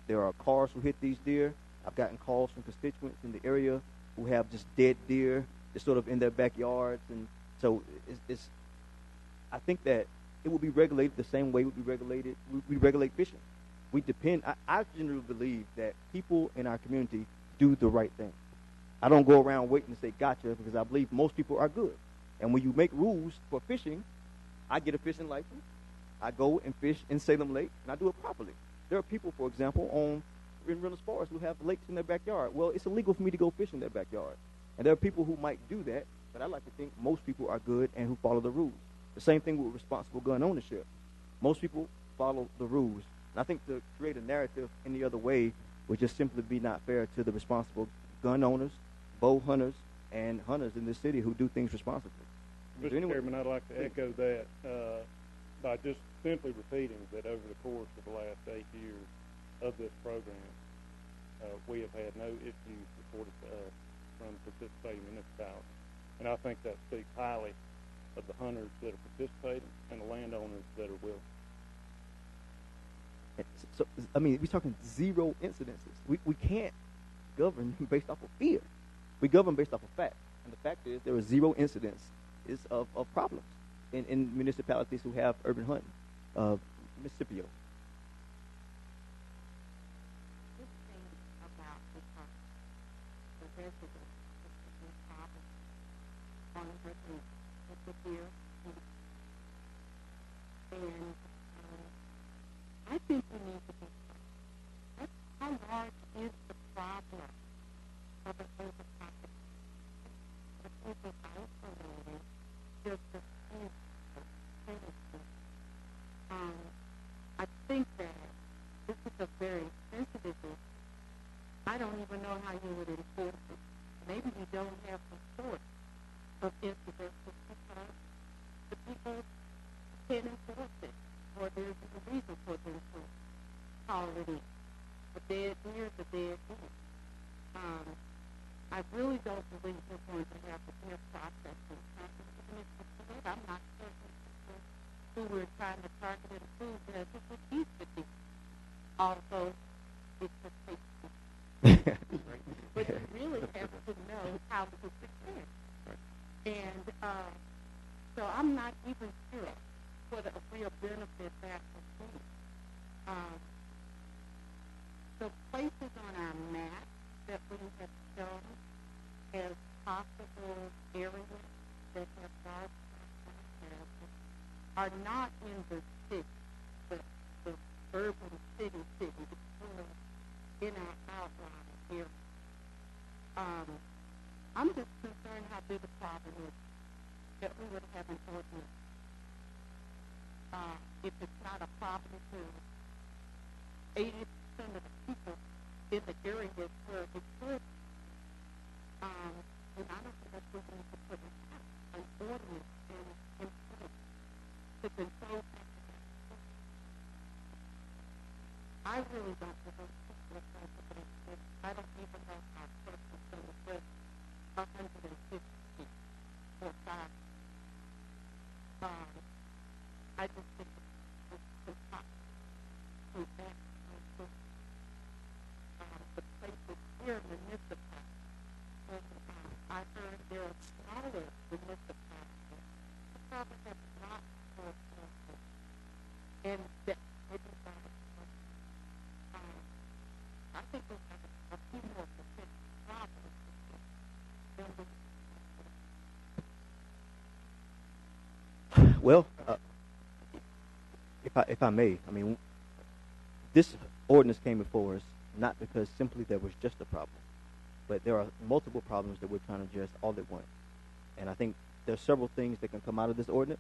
There are cars who hit these deer. I've gotten calls from constituents in the area who have just dead deer just sort of in their backyards. And so I think that it will be regulated the same way we regulate fishing. We depend, I generally believe that people in our community do the right thing. I don't go around waiting to say gotcha because I believe most people are good. And when you make rules for fishing, I get a fishing license. I go and fish in Salem Lake, and I do it properly. There are people, for example, in Reynolds Forest who have lakes in their backyard. Well, it's illegal for me to go fish in their backyard. And there are people who might do that, but I like to think most people are good and who follow the rules. The same thing with responsible gun ownership. Most people follow the rules. And I think to create a narrative any other way would just simply be not fair to the responsible gun owners, bow hunters, and hunters in this city who do things responsibly. Mr. Chairman, I'd like to echo that by just simply repeating that over the course of the last 8 years of this program, we have had no issues reported to us from participating municipalities. And I think that speaks highly of the hunters that are participating and the landowners that are willing. So, I mean, we're talking 0 incidences. We can't govern based off of fear. We govern based off of fact. And the fact is there are 0 incidents of problems in municipalities who have urban hunting. Mississippi. And I think we need to be how large is the problem of an overpopulation? If we were isolated, just a few citizens. I think that this is a very sensitive issue. I don't even know how you would enforce it. Maybe we don't have support of incidents because the people can't enforce it, or there's a reason for them to call it in. A dead deer is a dead deer. I really don't believe we're going to have the deer processing company. I'm not certain who we're trying to target and prove that this would be 50. Also, it's a safety. But you really have to know how to prepare. And so I'm not even sure what a real benefit that would be. The places on our map that we have shown as possible areas that have large populations are not in the city, the urban city, it's more in our outlying area. I'm just concerned how big a problem is that we would have an ordinance. If it's not a problem to 80% of the people in the area where it's good, then I don't think that's what we need to put an ordinance in place to control population. I really don't know those people are going to be. I don't even know how close it's going to be. 150 or 5. I just think it's impossible to act the places here in municipalities. I heard there are smaller municipalities. The problem has not been solved. And that everybody, I think we have a few more potential problems than we. Well, if I may, I mean, this ordinance came before us not because simply there was just a problem. But there are multiple problems that we're trying to address all at once. And I think there's several things that can come out of this ordinance.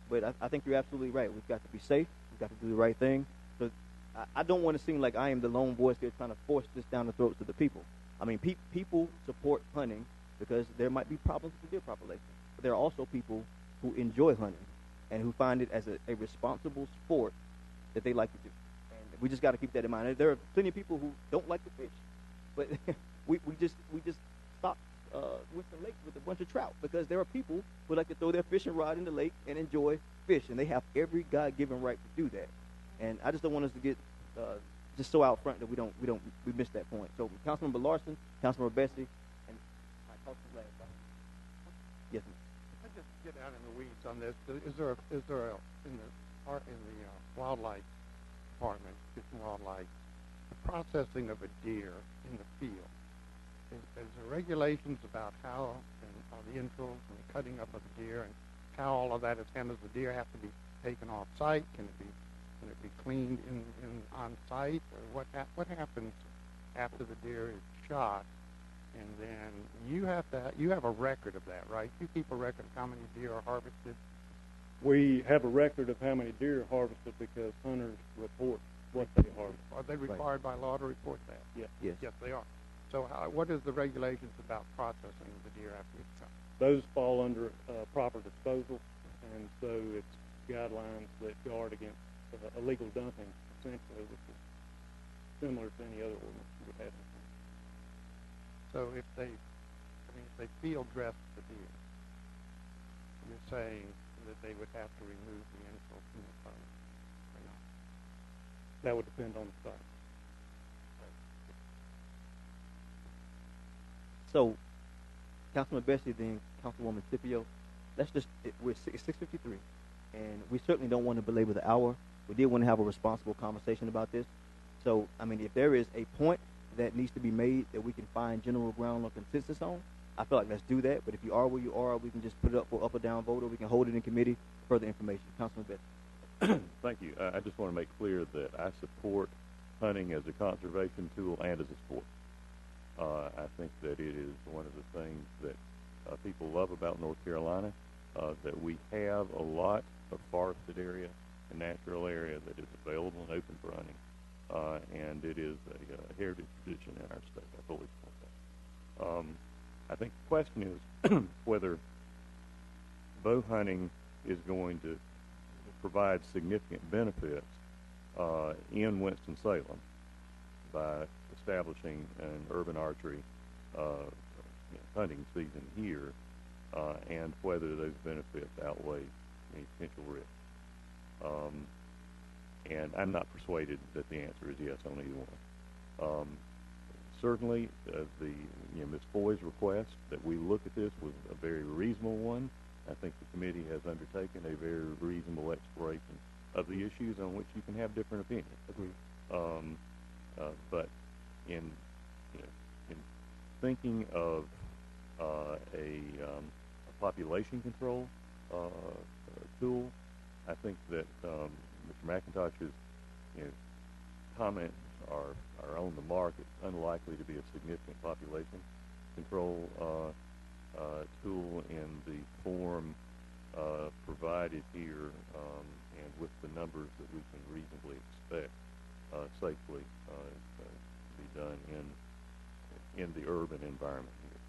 But I think you're absolutely right. We've got to be safe. We've got to do the right thing. So I don't want to seem like I am the lone voice here trying to force this down the throats of the people. I mean, people support hunting because there might be problems with the deer population. But there are also people who enjoy hunting and who find it as a responsible sport that they like to do. And we just got to keep that in mind. And there are plenty of people who don't like to fish, but we just stopped Winston Lake with a bunch of trout because there are people who like to throw their fishing rod in the lake and enjoy fish, and they have every God-given right to do that. And I just don't want us to get just so out front that we miss that point. So Councilmember Larson, Councilmember Bessie, and Councilman Ladd. Yes, ma'am. I just get out in the weeds on this. Is there in the wildlife department, Fish and Wildlife, the processing of a deer in the field? Is there regulations about how and the intros and the cutting up of the deer and how all of that is handled? Does the deer have to be taken off site? Can it be cleaned in on site? Or what happens after the deer is shot? And then you have a record of that, right? You keep a record of how many deer are harvested. We have a record of how many deer are harvested because hunters report what they harvest. Are they required by law to report that? Yes. Yes, they are. So what is the regulations about processing the deer after it's shot? Those fall under proper disposal, and so it's guidelines that guard against illegal dumping, essentially, which is similar to any other ordinance you would have. So if they field dress the deer, you're saying that they would have to remove the insult from the phone or not? That would depend on the site. So, Councilman Bessie, then Councilwoman Scipio, we're 6:53, and we certainly don't want to belabor the hour. We did want to have a responsible conversation about this. So, I mean, if there is a point that needs to be made that we can find general ground or consensus on, I feel like let's do that. But if you are where you are, we can just put it up for up or down vote, or we can hold it in committee for further information. Councilman Bessie. Thank you. I just want to make clear that I support hunting as a conservation tool and as a sport. I think that it is one of the things that people love about North Carolina, that we have a lot of forested area and natural area that is available and open for hunting, and it is a heritage tradition in our state. I fully support that. I think the question is whether bow hunting is going to provide significant benefits in Winston-Salem by establishing an urban archery hunting season here, and whether those benefits outweigh any potential risk. And I'm not persuaded that the answer is yes on either one. Certainly, Ms. Foy's request that we look at this was a very reasonable one. I think the committee has undertaken a very reasonable exploration of the issues on which you can have different opinions. Agreed. But in thinking of a population control tool, I think that Mr. McIntosh's comments are on the mark. It's unlikely to be a significant population control tool in the form provided here, and with the numbers that we can reasonably expect safely to be done in the urban environment here.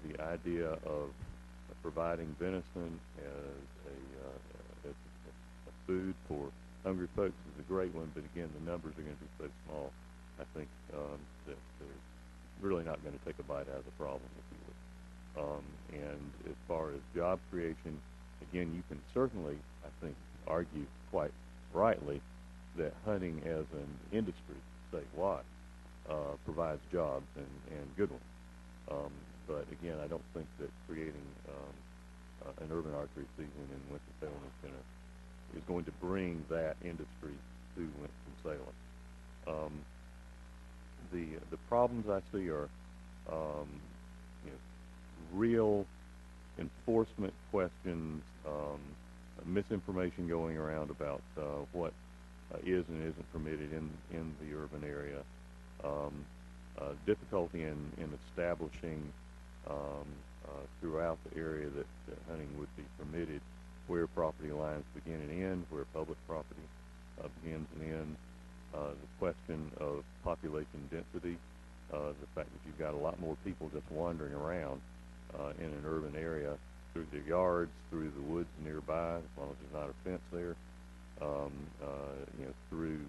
The idea of providing venison as a food for hungry folks is a great one, but again, the numbers are going to be so small. I think that they're really not going to take a bite out of the problem, if you would. And as far as job creation, again, you can certainly, I think, argue quite rightly that hunting as an industry statewide provides jobs and good ones. But again, I don't think that creating an urban archery season in Winston-Salem is going to bring that industry to Winston-Salem. The problems I see are real enforcement questions, misinformation going around about what is and isn't permitted in the urban area, difficulty in establishing throughout the area that hunting would be permitted, where property lines begin and end, where public property begins and ends, the question of population density, the fact that you've got a lot more people just wandering around in an urban area through the yards, through the woods nearby, as long as there's not a fence there, through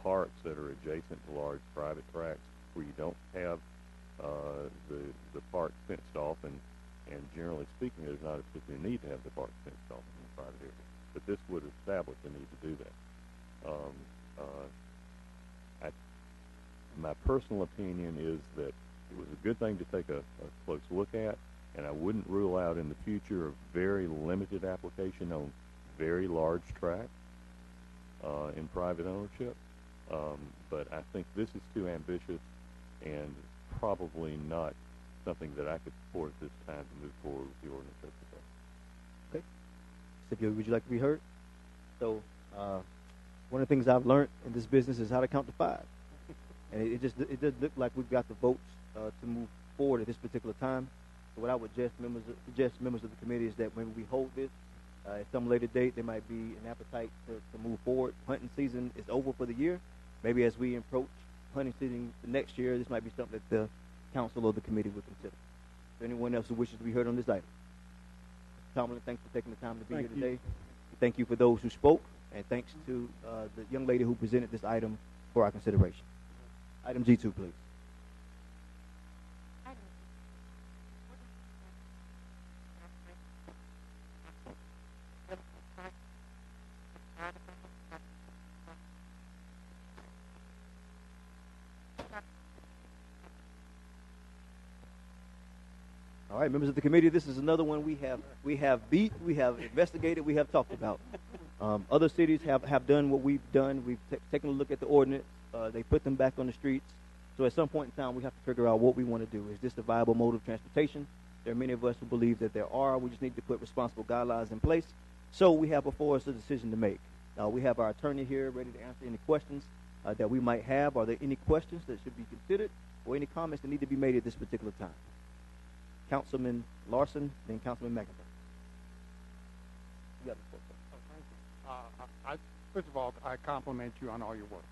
parks that are adjacent to large private tracts where you don't have the park fenced off, and generally speaking, there's not a particular need to have the park fenced off in the private area. But this would establish the need to do that. My personal opinion is that it was a good thing to take a close look at, and I wouldn't rule out in the future a very limited application on very large tracts in private ownership. But I think this is too ambitious and probably not something that I could support at this time to move forward with the ordinance as proposed. Okay. Scipio, would you like to be heard? So, one of the things I've learned in this business is how to count to 5. And it doesn't look like we've got the votes to move forward at this particular time. So what I would suggest members of the committee is that when we hold this, at some later date, there might be an appetite to move forward. Hunting season is over for the year. Maybe as we approach hunting season next year, this might be something that the council or the committee would consider. Is there anyone else who wishes to be heard on this item? Mr. Tomlin, thanks for taking the time to be here today. Thank you for those who spoke, and thanks to the young lady who presented this item for our consideration. Item G2, please. All right, members of the committee, this is another one we have beat, we have investigated, we have talked about. Other cities have done what we've done. We've taken a look at the ordinance. They put them back on the streets. So at some point in time, we have to figure out what we want to do. Is this a viable mode of transportation? There are many of us who believe that there are. We just need to put responsible guidelines in place. So we have before us a decision to make. We have our attorney here ready to answer any questions that we might have. Are there any questions that should be considered or any comments that need to be made at this particular time? Councilman Larson, then Councilman McIntyre. You got the floor, sir. First of all, I compliment you on all your work,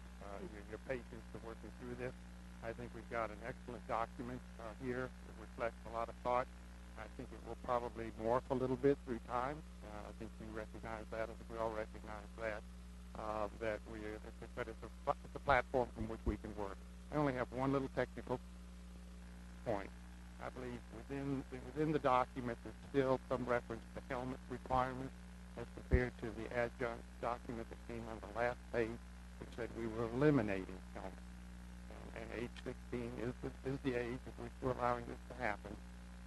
your patience in working through this. I think we've got an excellent document here that reflects a lot of thought. I think it will probably morph a little bit through time. I think you recognize that. I think we all recognize that. But it's a platform from which we can work. I only have one little technical point. I believe within the document there's still some reference to helmet requirements as compared to the adjunct document that came on the last page, which said we were eliminating helmets. And age 16 is the age at which we're allowing this to happen.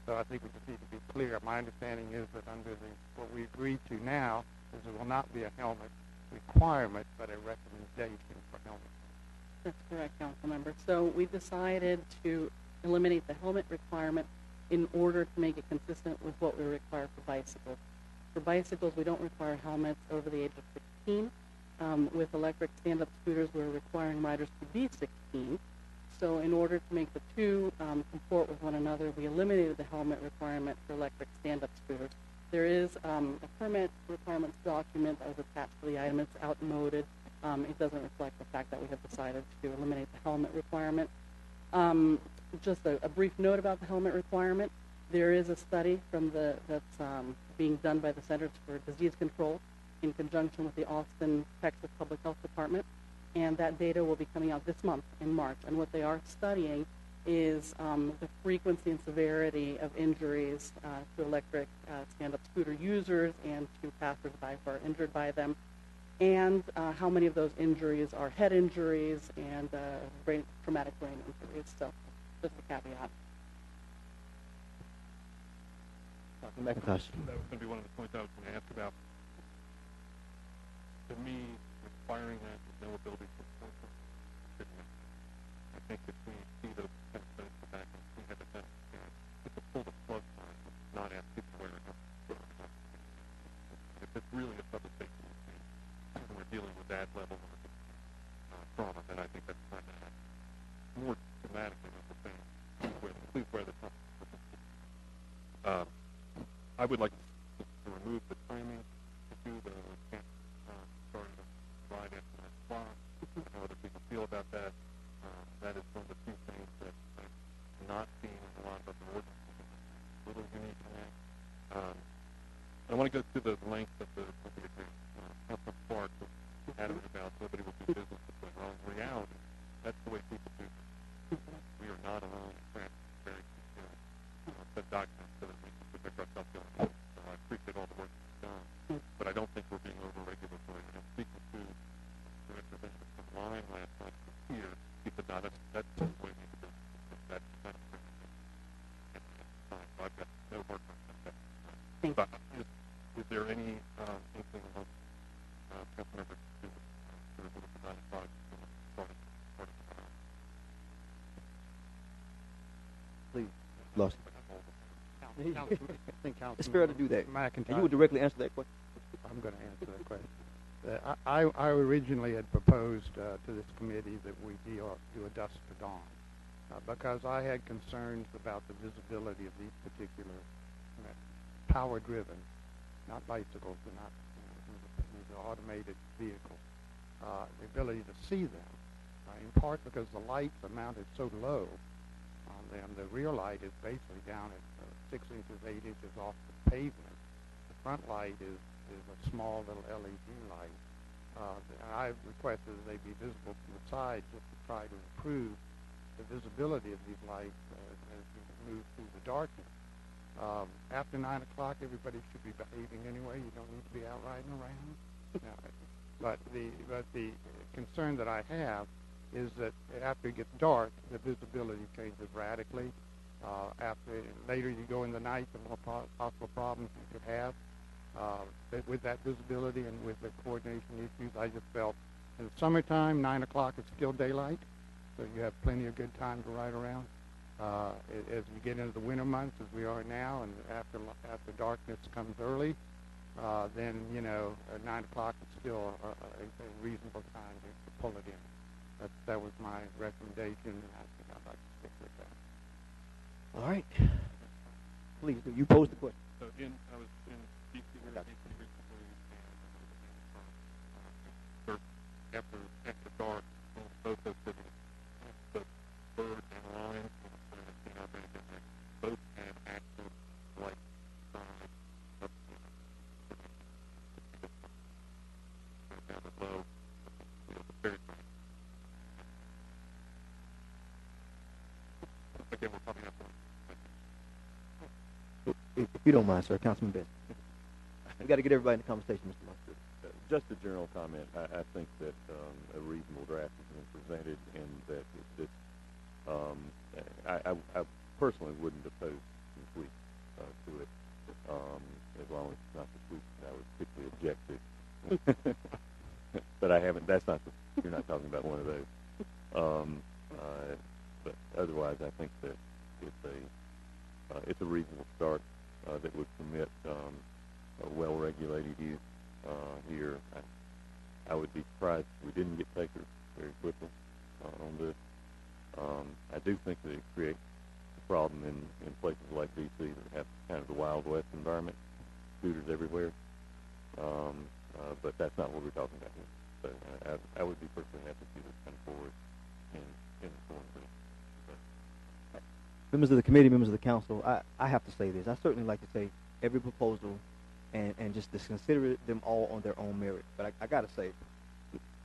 So I think we just need to be clear. My understanding is that under what we agreed to now is there will not be a helmet requirement, but a recommendation for helmets. That's correct, Council Member. So we decided to eliminate the helmet requirement in order to make it consistent with what we require for bicycles. For bicycles, we don't require helmets over the age of 16. With electric stand-up scooters, we're requiring riders to be 16. So in order to make the two comport with one another, we eliminated the helmet requirement for electric stand-up scooters. There is a permit requirements document that was attached to the item. It's outmoded. It doesn't reflect the fact that we have decided to eliminate the helmet requirement. Just a brief note about the helmet requirement. There is a study that's being done by the Centers for Disease Control in conjunction with the Austin, Texas Public Health Department, and that data will be coming out this month in March. And what they are studying is the frequency and severity of injuries to electric stand-up scooter users and to passersby who are injured by them, and how many of those injuries are head injuries and traumatic brain injuries. So just a caveat. Dr. McIntosh. That was going to be one of the points I was going to ask about. To me, requiring that with no ability to enforce it shouldn't make sense. I think if we see those kind of things go back and we have a sense, it's a pull the plug time, not ask people where to go. If it's really a public safety issue, and we're dealing with that level of trauma, then I think that's time to act more schematically what we're saying. Please wear the top. I would like to remove the timing to do the camp starting right after 9 o'clock. How other people feel about that. That is one of the few things that I'm not seeing in a lot of other ordinances. A little unique in that. I want to go through the length of the agreement. Councilman Clark was adamant about nobody will do business this way. Well, in reality, that's the way people do business. We are not alone in France. Very secure. Set documents so that we can protect ourselves going forward. So I appreciate all the work that's done, but I don't think we're being over-regulatory. And I'm speaking to the representative from line last night from here. He said, no, that's the way we do business. That's kind of fine. So I've got no work on that. But is there any inkling among council members to remove the 9 o'clock starting? Please, Lawson. It's fair to do that. McIntyre. And you would directly answer that question. I'm going to answer that question. I originally had proposed to this committee that we do a dusk to dawn because I had concerns about the visibility of these particular power-driven, not bicycles, they're not these are automated vehicles, the ability to see them, in part because the lights are mounted so low on them. The rear light is basically down at 6 inches, 8 inches off the pavement. The front light is a small little LED light. I've requested that they be visible from the side just to try to improve the visibility of these lights as you move through the darkness. After 9 o'clock, everybody should be behaving anyway. You don't need to be out riding around. But the concern that I have is that after it gets dark, the visibility changes radically. Later you go in the night, the more possible problems you could have with that visibility and with the coordination issues. I just felt in the summertime, 9 o'clock is still daylight, so you have plenty of good time to ride around. As we get into the winter months, as we are now, and after darkness comes early, then 9 o'clock is still a reasonable time to pull it in. That was my recommendation, and I think I'd like to stick with that. All right. Please, you pose the question. So I was in D.C. recently, and after dark, both those cities, the bird and line, both had active light signs up down below. Again, we're probably not going. If you don't mind, sir, Councilman Best. We got to get everybody in the conversation, Mr. Lawson. Just a general comment. I think that a reasonable draft has been presented, and that this, I personally wouldn't oppose some tweaks to it, as long as it's not the tweaks that I would particularly object to. But I haven't. You're not talking about one of those. But otherwise, I think that it's a reasonable start that would permit a well-regulated use here. I would be surprised if we didn't get takers very quickly on this. I do think that it creates a problem in places like D.C. that have kind of the Wild West environment, scooters everywhere. But that's not what we're talking about here. So I would be personally happy to see this come forward in the form of this. Members of the committee, members of the council, I have to say this. I certainly like to say every proposal and just to consider them all on their own merit. But I got to say,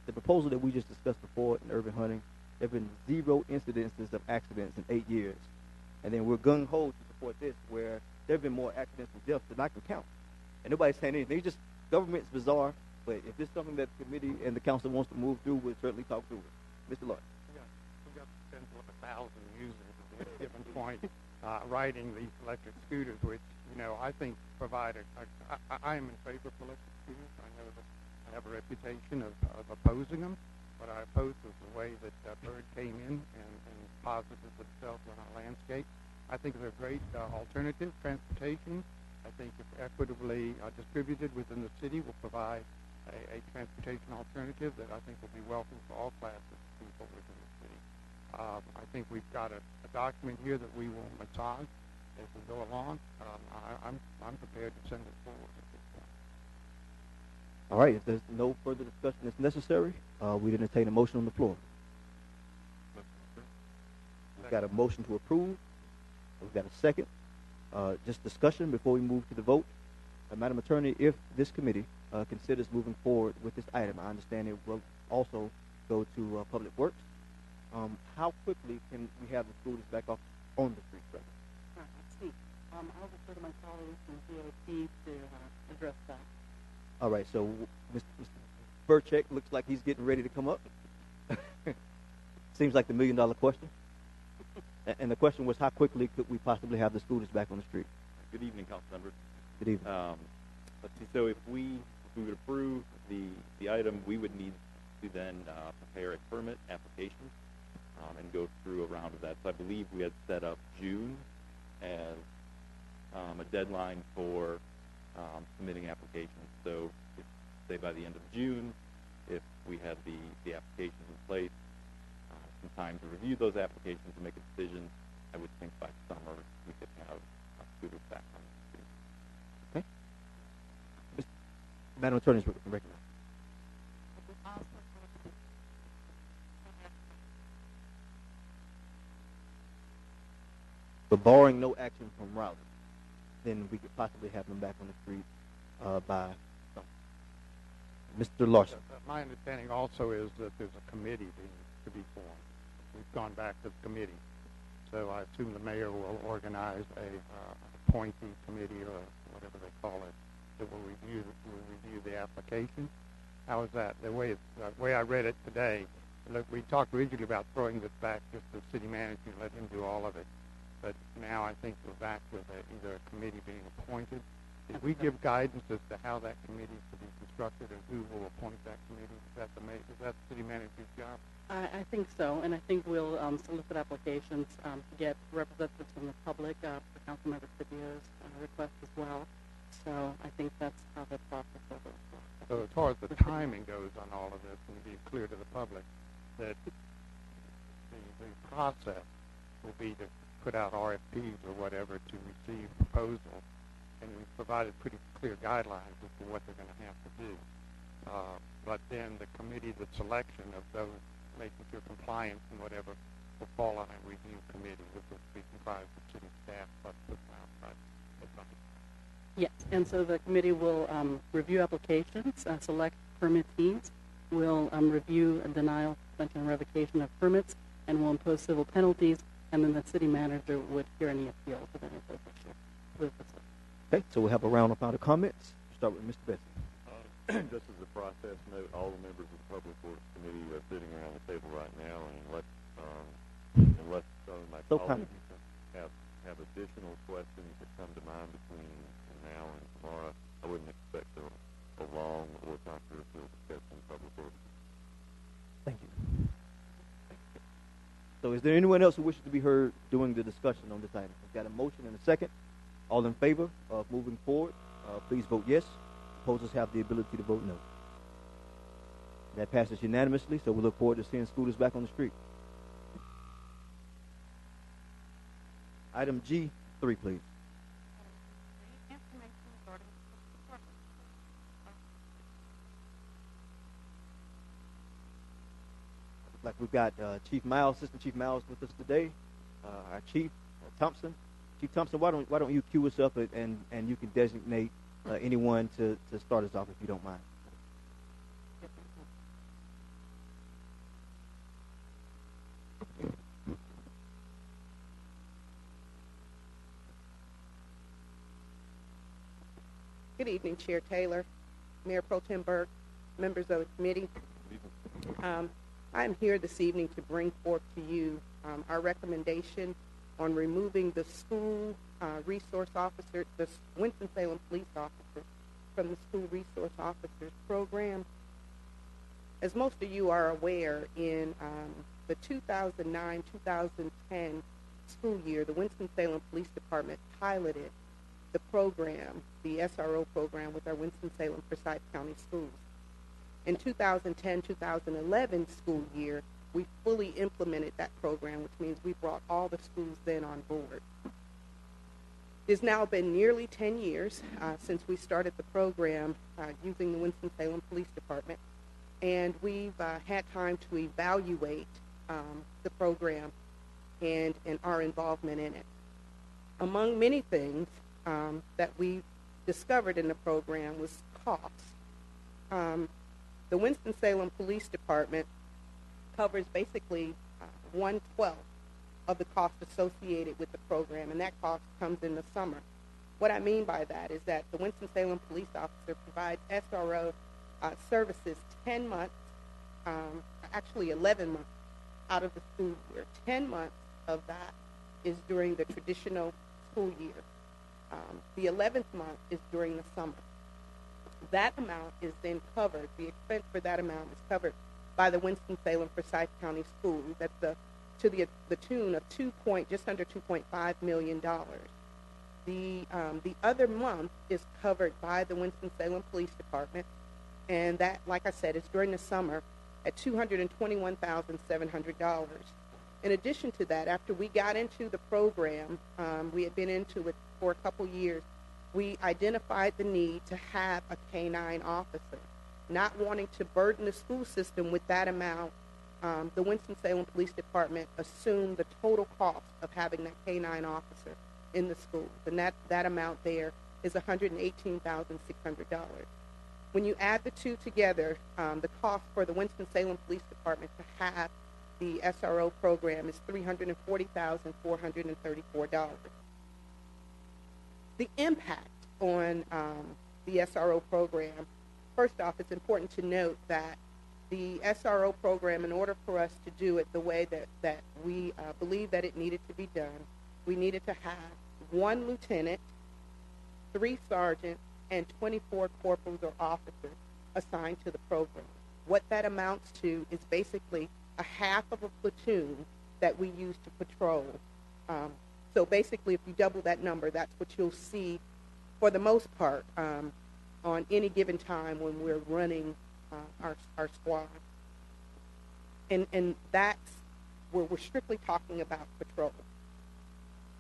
the proposal that we just discussed before in urban hunting, there have been 0 incidences of accidents in 8 years. And then we're gung-ho to support this, where there have been more accidents and deaths than I can count. And nobody's saying anything. It's just government's bizarre. But if it's something that the committee and the council wants to move through, we'll certainly talk through it. Mr. Lord. We've got 1,000 users at a given point riding these electric scooters, which, I think provide I am in favor of electric scooters. I know that I have a reputation of opposing them. What I oppose was the way that Bird came in and posited itself on our landscape. I think they're a great alternative transportation. I think if equitably distributed within the city will provide a transportation alternative that I think will be welcome for all classes of people within the city. I think we've got a document here that we will massage as we go along. I'm prepared to send it forward at this point. All right, if there's no further discussion that's necessary, we'd entertain a motion on the floor. We've got a motion to approve. We've got a second. Just discussion before we move to the vote. Madam Attorney, if this committee considers moving forward with this item, I understand it will also go to Public Works. How quickly can we have the students back off on the street? Let's see. I'll refer to my colleagues from DOT to address that. All right, so Mr. Burchek looks like he's getting ready to come up. Seems like the $1 million question. And the question was, how quickly could we possibly have the students back on the street? Good evening, council members. Good evening. Let's see. So if we would approve the item, we would need to then prepare a permit application and go through a round of that. So I believe we had set up June as a deadline for submitting applications. So, if, say by the end of June, if we had the applications in place, some time to review those applications and make a decision, I would think by summer we could have students back on the street. Okay. Madam Attorney is recognized. But barring no action from Raleigh, then we could possibly have them back on the street by summer. Mr. Larson. My understanding also is that there's a committee to be formed. We've gone back to the committee. So I assume the mayor will organize a appointee committee or whatever they call it that will review the application. How is that? The way I read it today, look, we talked originally about throwing this back just to the city manager and let him do all of it. But now I think we're back with either a committee being appointed. Did we give guidance as to how that committee is to be constructed and who will appoint that committee? Is that the city manager's job? I think so, and I think we'll solicit applications to get representatives from the public for Councilmember Scipio's request as well. So I think that's how the process will go. So as far as the timing goes on all of this, and to be clear to the public, that the process will be to put out RFPs or whatever to receive proposals, and we've provided pretty clear guidelines as to what they're going to have to do. But then the committee, the selection of those making sure compliance and whatever will fall on a review committee, which will be comprised of city staff plus the outside advice. Yes, and so the committee will review applications, select permittees, will review a denial, suspension, and revocation of permits, and will impose civil penalties, and then the city manager would hear any appeals of any of those issues. Okay, so we'll have a round of final comments. Start with Mr. Bessie. Just as a process note, all the members of the Public Works Committee are sitting around the table right now, and unless some of my colleagues have additional questions that come to mind between now and tomorrow, I wouldn't expect a long or controversial discussion in Public Works. Thank you. So is there anyone else who wishes to be heard during the discussion on this item? We've got a motion and a second. All in favor of moving forward, please vote yes. Opposers have the ability to vote no. That passes unanimously, so we look forward to seeing students back on the street. Item G3, please. Like we've got Chief Miles, Assistant Chief Miles with us today. Our Chief Thompson. Chief Thompson, why don't you cue us up and you can designate anyone to start us off if you don't mind. Good evening, Chair Taylor, Mayor Pro Tem Burke, members of the committee. I'm here this evening to bring forth to you our recommendation on removing the school resource officer, the Winston-Salem police officer, from the school resource officers program. As most of you are aware, in the 2009-2010 school year, the Winston-Salem Police Department piloted the program, the SRO program, with our Winston-Salem Forsyth County schools. In 2010-2011 school year, we fully implemented that program, which means we brought all the schools then on board. It's now been nearly 10 years since we started the program using the Winston-Salem Police Department, and we've had time to evaluate the program and our involvement in it. Among many things that we discovered in the program was cost. The Winston-Salem Police Department covers basically 1/12 of the cost associated with the program, and that cost comes in the summer. What I mean by that is that the Winston-Salem police officer provides SRO services 10 months, actually 11 months out of the school year. 10 months of that is during the traditional school year. The 11th month is during the summer. That amount is then covered, the expense for that amount is covered by the Winston-Salem Forsyth County Schools. That's to the tune of just under $2.5 million. The other month is covered by the Winston-Salem Police Department, and that, like I said, is during the summer at $221,700. In addition to that, after we got into the program, we had been into it for a couple years, we identified the need to have a K-9 officer. Not wanting to burden the school system with that amount, the Winston-Salem Police Department assumed the total cost of having that K-9 officer in the schools, and that amount there is $118,600. When you add the two together, the cost for the Winston-Salem Police Department to have the SRO program is $340,434. The impact on the SRO program, first off, it's important to note that the SRO program, in order for us to do it the way that we believe that it needed to be done, we needed to have 1 lieutenant, 3 sergeants, and 24 corporals or officers assigned to the program. What that amounts to is basically a half of a platoon that we use to patrol. So basically, if you double that number, that's what you'll see for the most part on any given time when we're running our squad. And that's where we're strictly talking about patrol.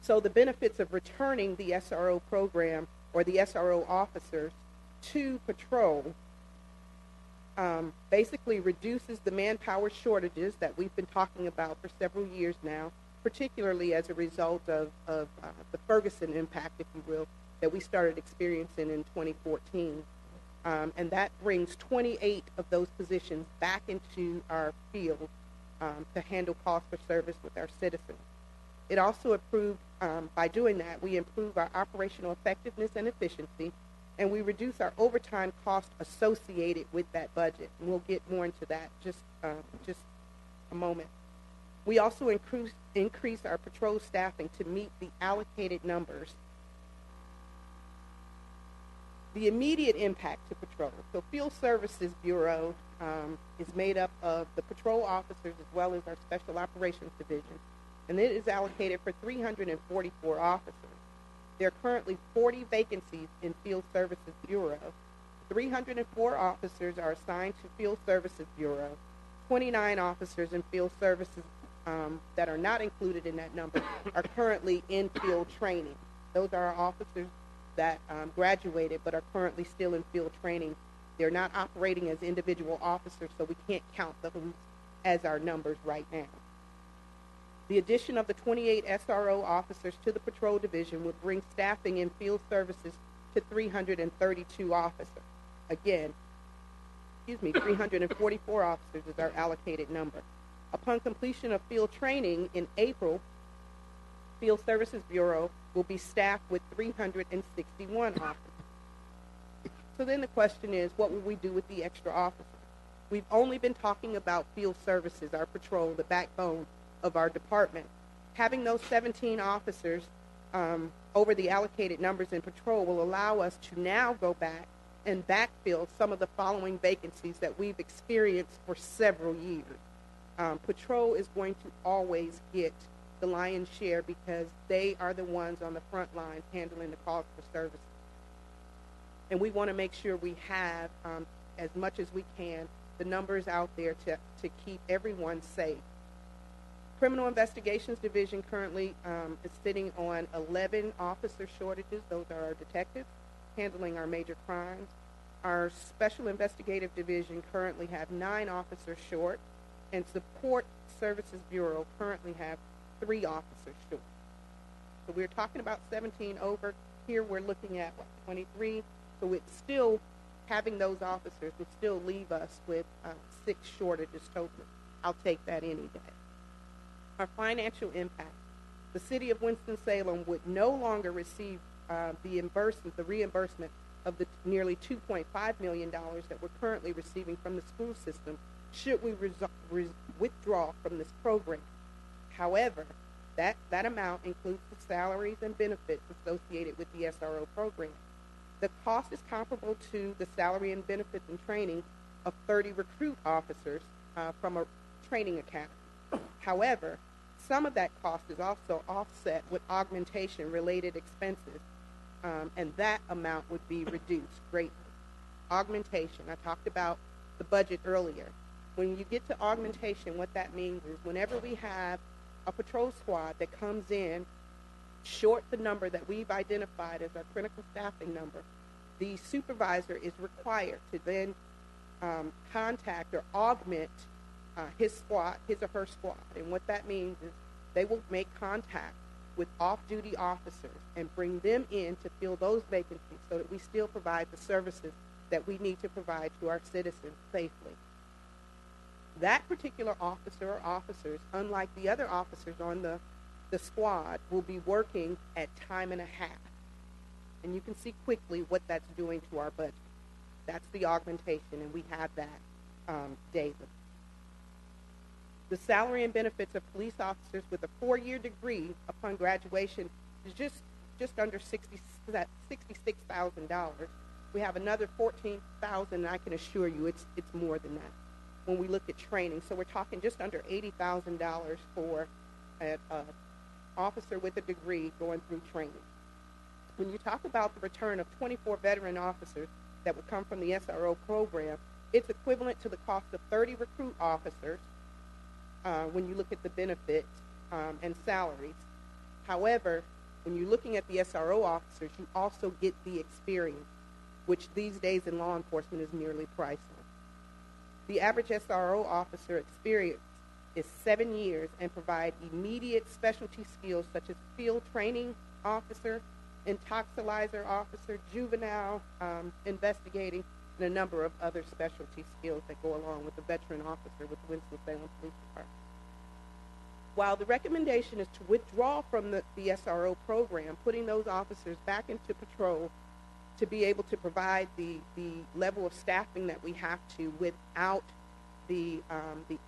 So the benefits of returning the SRO program or the SRO officers to patrol basically reduces the manpower shortages that we've been talking about for several years now, particularly as a result of the Ferguson impact, if you will, that we started experiencing in 2014. And that brings 28 of those positions back into our field to handle cost for service with our citizens. It also improved, by doing that, we improve our operational effectiveness and efficiency, and we reduce our overtime cost associated with that budget. And we'll get more into that just a moment. We also increase our patrol staffing to meet the allocated numbers. The immediate impact to patrol. So Field Services Bureau is made up of the patrol officers as well as our Special Operations Division, and it is allocated for 344 officers. There are currently 40 vacancies in Field Services Bureau. 304 officers are assigned to Field Services Bureau. 29 officers in Field Services that are not included in that number are currently in field training. Those are our officers that graduated but are currently still in field training. They're not operating as individual officers, so we can't count those as our numbers right now. The addition of the 28 SRO officers to the patrol division would bring staffing in field services to 332 officers. Again, 344 officers is our allocated number. Upon completion of field training in April, Field Services Bureau will be staffed with 361 officers. So then the question is, what will we do with the extra officers? We've only been talking about field services, our patrol, the backbone of our department. Having those 17 officers over the allocated numbers in patrol will allow us to now go back and backfill some of the following vacancies that we've experienced for several years. Patrol is going to always get the lion's share because they are the ones on the front lines handling the calls for services. And we want to make sure we have as much as we can the numbers out there to keep everyone safe. Criminal Investigations Division currently is sitting on 11 officer shortages. Those are our detectives handling our major crimes. Our Special Investigative Division currently have 9 officers short, and Support Services Bureau currently have 3 officers short. So we're talking about 17 over. Here we're looking at, 23? So it's still, having those officers would still leave us with 6 shortages total. I'll take that any day. Our financial impact. The city of Winston-Salem would no longer receive the reimbursement of the nearly $2.5 million that we're currently receiving from the school system should we withdraw from this program. However, that amount includes the salaries and benefits associated with the SRO program. The cost is comparable to the salary and benefits and training of 30 recruit officers from a training academy. However, some of that cost is also offset with augmentation-related expenses, and that amount would be reduced greatly. Augmentation, I talked about the budget earlier. When you get to augmentation, what that means is whenever we have a patrol squad that comes in short the number that we've identified as our critical staffing number, the supervisor is required to then contact or augment his or her squad. And what that means is they will make contact with off-duty officers and bring them in to fill those vacancies so that we still provide the services that we need to provide to our citizens safely. That particular officer or officers, unlike the other officers on the squad, will be working at time and a half. And you can see quickly what that's doing to our budget. That's the augmentation, and we have that daily. The salary and benefits of police officers with a 4-year degree upon graduation is just under $66,000. We have another $14,000, and I can assure you it's more than that when we look at training. So we're talking just under $80,000 for an officer with a degree going through training. When you talk about the return of 24 veteran officers that would come from the SRO program, it's equivalent to the cost of 30 recruit officers when you look at the benefits and salaries. However, when you're looking at the SRO officers, you also get the experience, which these days in law enforcement is nearly priceless. The average SRO officer experience is 7 years and provide immediate specialty skills such as field training officer, intoxilizer officer, juvenile investigating, and a number of other specialty skills that go along with the veteran officer with the Winston-Salem Police Department. While the recommendation is to withdraw from the SRO program, putting those officers back into patrol to be able to provide the level of staffing that we have to without the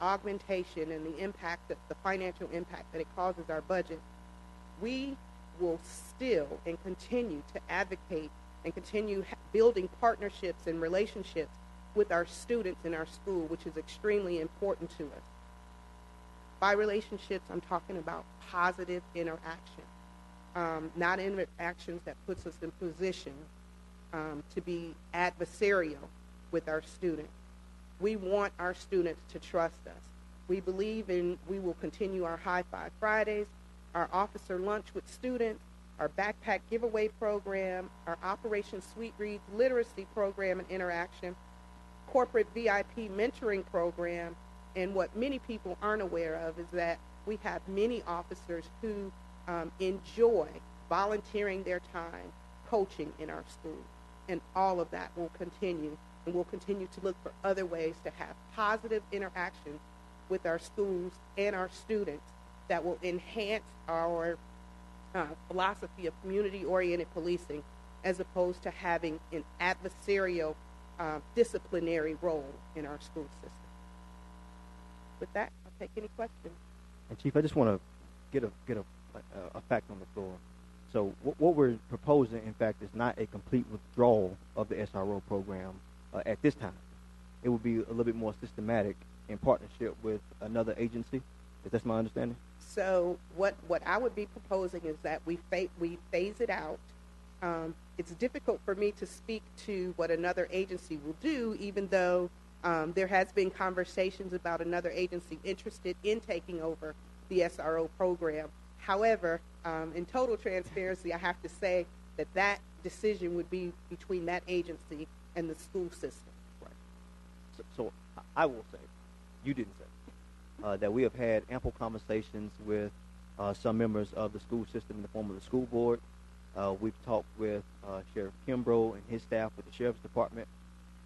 augmentation and the impact, the financial impact that it causes our budget, we will still and continue to advocate and continue building partnerships and relationships with our students in our school, which is extremely important to us. By relationships, I'm talking about positive interaction, not interactions that puts us in position to be adversarial with our students. We want our students to trust us. We believe we will continue our High Five Fridays, our officer lunch with students, our backpack giveaway program, our Operation Sweet Reads literacy program and interaction, corporate VIP mentoring program, and what many people aren't aware of is that we have many officers who enjoy volunteering their time coaching in our school. And all of that will continue, and we'll continue to look for other ways to have positive interactions with our schools and our students that will enhance our philosophy of community-oriented policing as opposed to having an adversarial disciplinary role in our school system. With that, I'll take any questions. And Chief, I just want to get a fact on the floor. So what we're proposing, in fact, is not a complete withdrawal of the SRO program at this time. It will be a little bit more systematic in partnership with another agency. Is that my understanding? So what I would be proposing is that we phase it out. It's difficult for me to speak to what another agency will do, even though There has been conversations about another agency interested in taking over the SRO program. However, in total transparency, I have to say that that decision would be between that agency and the school system. Right. So I will say, you didn't say, that we have had ample conversations with some members of the school system in the form of the school board. We've talked with Sheriff Kimbrough and his staff with the Sheriff's Department,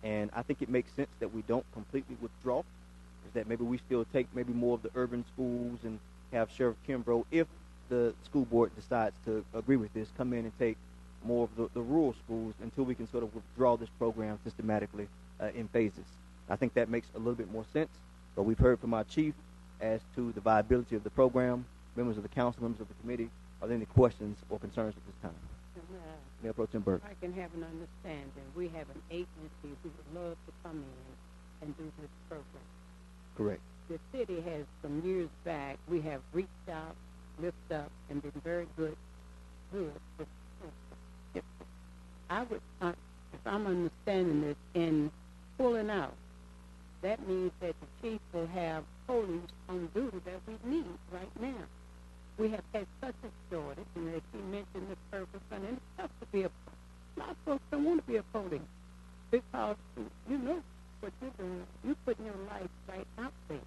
and I think it makes sense that we don't completely withdraw, is that maybe we still take maybe more of the urban schools and have Sheriff Kimbrough, if the school board decides to agree with this, come in and take more of the rural schools until we can sort of withdraw this program systematically in phases. I think that makes a little bit more sense, but we've heard from our chief as to the viability of the program. Members of the council, members of the committee, are there any questions or concerns at this time? Mayor Pro Tem Burke. I can have an understanding. We have an agency who would love to come in and do this program. Correct. The city has, some years back, we have reached out, lifted up, and been very good with the program. I would, if I'm understanding this, in pulling out, that means that the chief will have police on duty that we need right now. We have had such a shortage, and as he mentioned, the purpose, and it's tough to be a lot of folks don't want to be a police because you know what you're doing. You're putting your life right out there.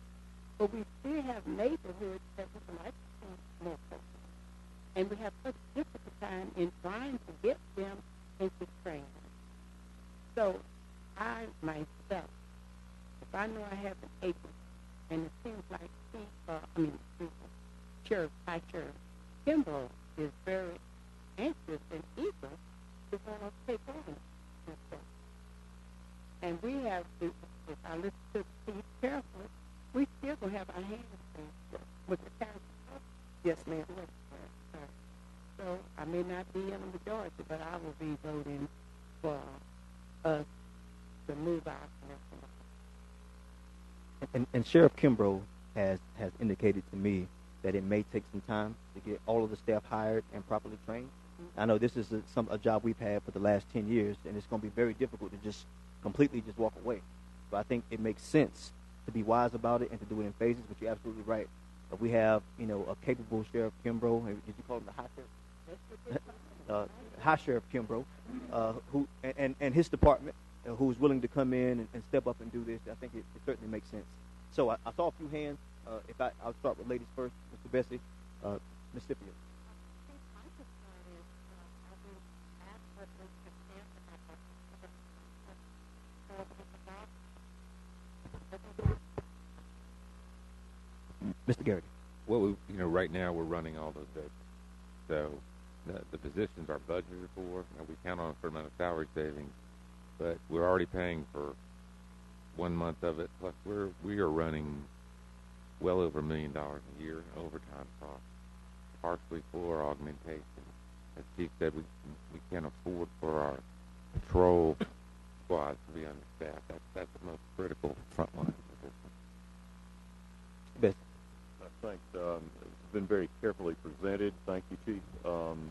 But we still have neighborhoods that we would like to see more police. And we have such a difficult time in trying to get them into training. So I, myself, if I know I have an agency, and it seems like High Sheriff Kimbrough is very anxious and eager to want to take on this. And we have to, if I listen to Steve carefully, we still going to have our hands full with the council. Yes, ma'am. So I may not be in the majority, but I will be voting for us to move out. And Sheriff Kimbrough has indicated to me that it may take some time to get all of the staff hired and properly trained. I know this is a job we've had for the last 10 years, and it's going to be very difficult to just completely just walk away. So I think it makes sense to be wise about it and to do it in phases, but you're absolutely right. But we have, a capable Sheriff Kimbrough, did you call him the High Sheriff? High Sheriff Kimbrough, who and his department, who's willing to come in and step up and do this. I think it certainly makes sense. So I saw a few hands. I'll start with ladies first, Mr. Bessie, Ms. Scipio. Mr. Garrity. Well, right now we're running all those days. So the positions are budgeted for. We count on a certain amount of salary savings, but we're already paying for 1 month of it. Plus, we are running well over $1 million a year in overtime costs, partially for augmentation. As Chief said, we can't afford for our patrol squads to be understaffed. That's the most critical frontline position. Beth. I think it's been very carefully presented. Thank you, Chief. And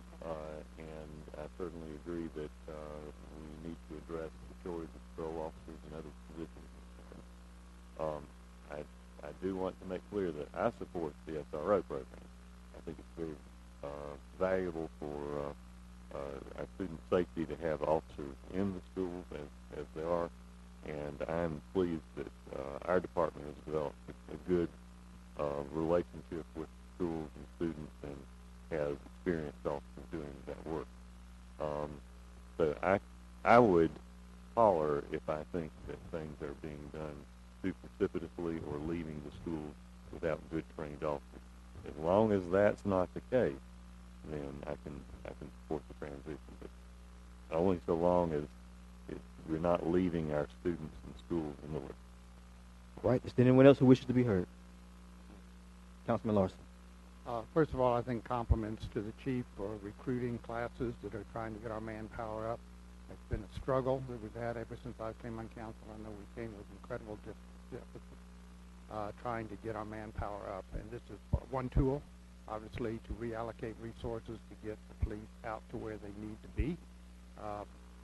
I certainly agree that we need to address the shortage of patrol officers and other positions. I do want to make clear that I support the SRO program. I think it's very valuable for our student safety to have officers in the schools as they are, and I'm pleased that our department has developed a good relationship with schools and students and has experienced officers doing that work. So I would holler if I think that things are being done too precipitously or leaving the schools without good trained officers. As long as that's not the case, then I can support the transition, but only so long as we're not leaving our students in schools in the lurch. Right. Is there anyone else who wishes to be heard? Councilman Larson. First of all, I think compliments to the chief for recruiting classes that are trying to get our manpower up. It's been a struggle that we've had ever since I came on council. I know we came with incredible deficits trying to get our manpower up, and this is one tool, obviously, to reallocate resources to get the police out to where they need to be.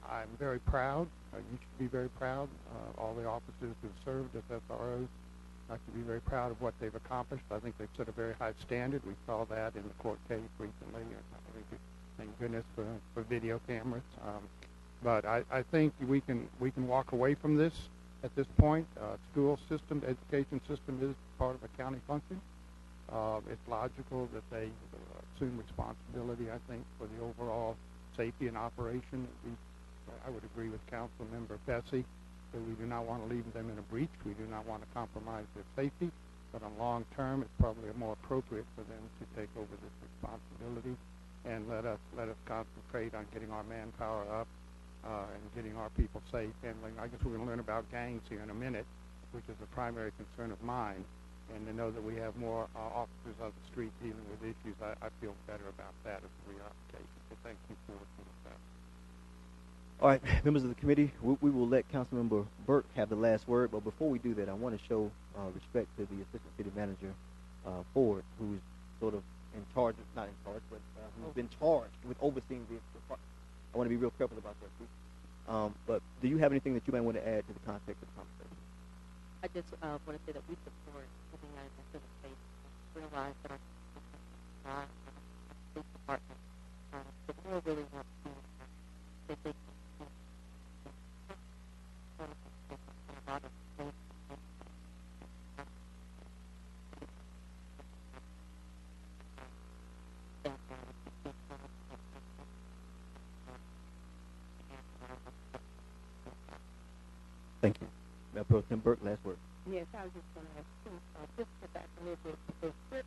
I'm very proud. You should be very proud. All the officers who've served as SROs, I should be very proud of what they've accomplished. I think they've set a very high standard. We saw that in the court case recently. Thank goodness for video cameras. But I think we can walk away from this at this point. School system, the education system is part of a county function. It's logical that they assume responsibility, I think, for the overall safety and operation. I would agree with Council Member Bessie that we do not want to leave them in a breach. We do not want to compromise their safety. But on long term, it's probably more appropriate for them to take over this responsibility and let us concentrate on getting our manpower up and getting our people safe. And I guess we're going to learn about gangs here in a minute, which is a primary concern of mine. And to know that we have more officers on the street dealing with issues, I feel better about that as a reapplication. So thank you for that. All right, members of the committee, we will let Councilmember Burke have the last word. But before we do that, I want to show respect to the Assistant City Manager, Ford, who's sort of not in charge, but who's been charged with overseeing the department. I want to be real careful about that, too. But do you have anything that you might want to add to the context of the conversation? I just want to say that we support living out in the state. Realize that our police department, the more really want to that they can a lot of things. Thank you. Mayor Pro Tem Burke, last word. Yes, I was just going to ask you, just to back a little bit, the third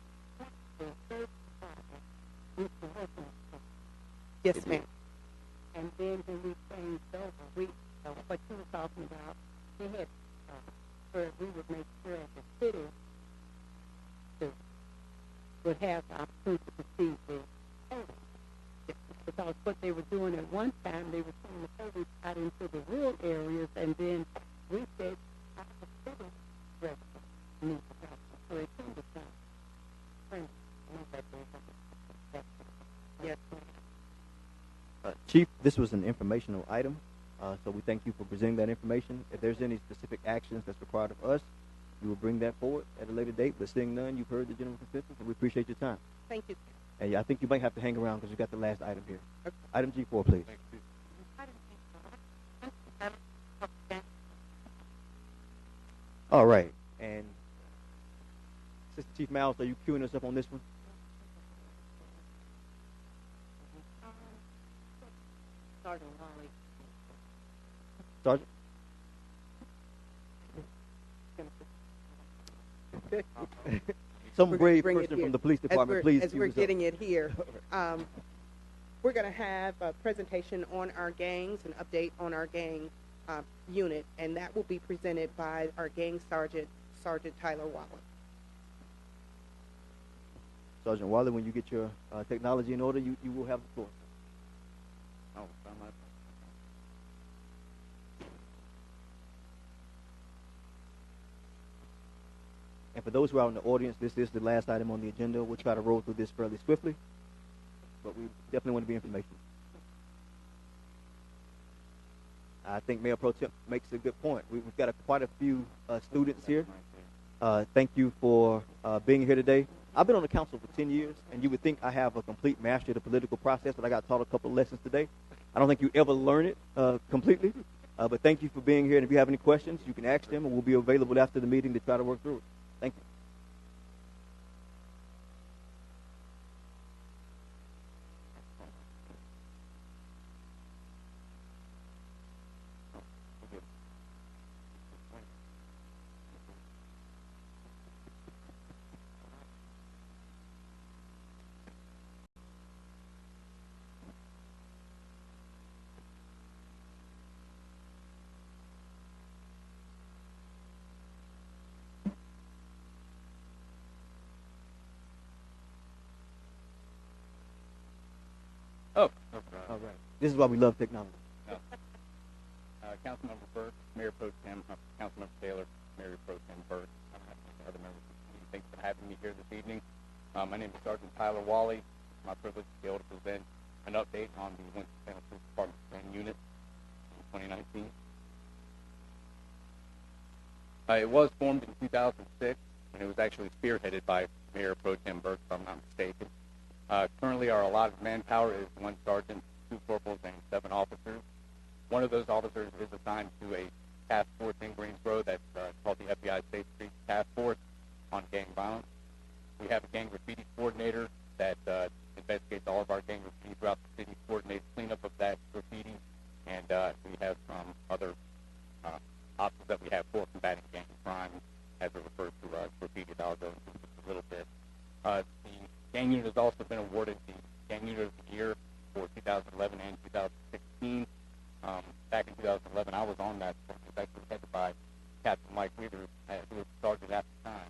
Yes, ma'am. And then when we changed over, what you were talking about, we had, where we would make sure as a city would have the opportunity to see the police. Because what they were doing at one time, they were sending the police out into the rural areas, and then we said, the city residents need to have so they came to town. Yes. Chief, this was an informational item, so we thank you for presenting that information. If there's any specific actions that's required of us, we will bring that forward at a later date. But seeing none, you've heard the general consensus, and we appreciate your time. Thank you. And I think you might have to hang around because you got the last item here. Okay. Item G4, please. All right. And Assistant Chief Miles, are you queuing us up on this one? Sergeant Raleigh. Sergeant? Some brave person from the police department, please. As we're getting it here, we're going to have a presentation on our gangs, an update on our gang unit, and that will be presented by our gang sergeant, Sergeant Tyler Waller. Sergeant Waller, when you get your technology in order, you will have the floor. Oh, and for those who are out in the audience, this is the last item on the agenda. We'll try to roll through this fairly swiftly, but we definitely want to be informational. I think Mayor Pro Tem makes a good point. We've got quite a few students here. Thank you for being here today. I've been on the council for 10 years, and you would think I have a complete mastery of the political process, but I got taught a couple of lessons today. I don't think you ever learn it completely, but thank you for being here. And if you have any questions, you can ask them, and we'll be available after the meeting to try to work through it. Thank you. Oh, all right. This is why we love technology. No. Councilmember Burke, Mayor Pro Tem, Councilmember Taylor, Mayor Pro Tem Burke, other members of the committee, thanks for having me here this evening. My name is Sergeant Tyler Wally. It's my privilege to be able to present an update on the Winston-Salem Police Department Training Unit. 2019. It was formed in 2006, and it was actually spearheaded by Mayor Pro Tem Burke, if I'm not mistaken. Currently, our allotted manpower is 1 sergeant, 2 corporals, and 7 officers. One of those officers is assigned to a task force in Greensboro that's called the FBI Safe Streets Task Force on Gang Violence. We have a gang graffiti coordinator that investigates all of our gang graffiti throughout the city, coordinates cleanup of that graffiti, and we have some other options that we have for combating gang crime, as it refers to graffiti that I'll go into just a little bit. The gang unit has also been awarded the Gang Unit of the Year for 2011 and 2016. Back in 2011, I was on that. It was actually headed by Captain Mike Weaver, who was sergeant at the time.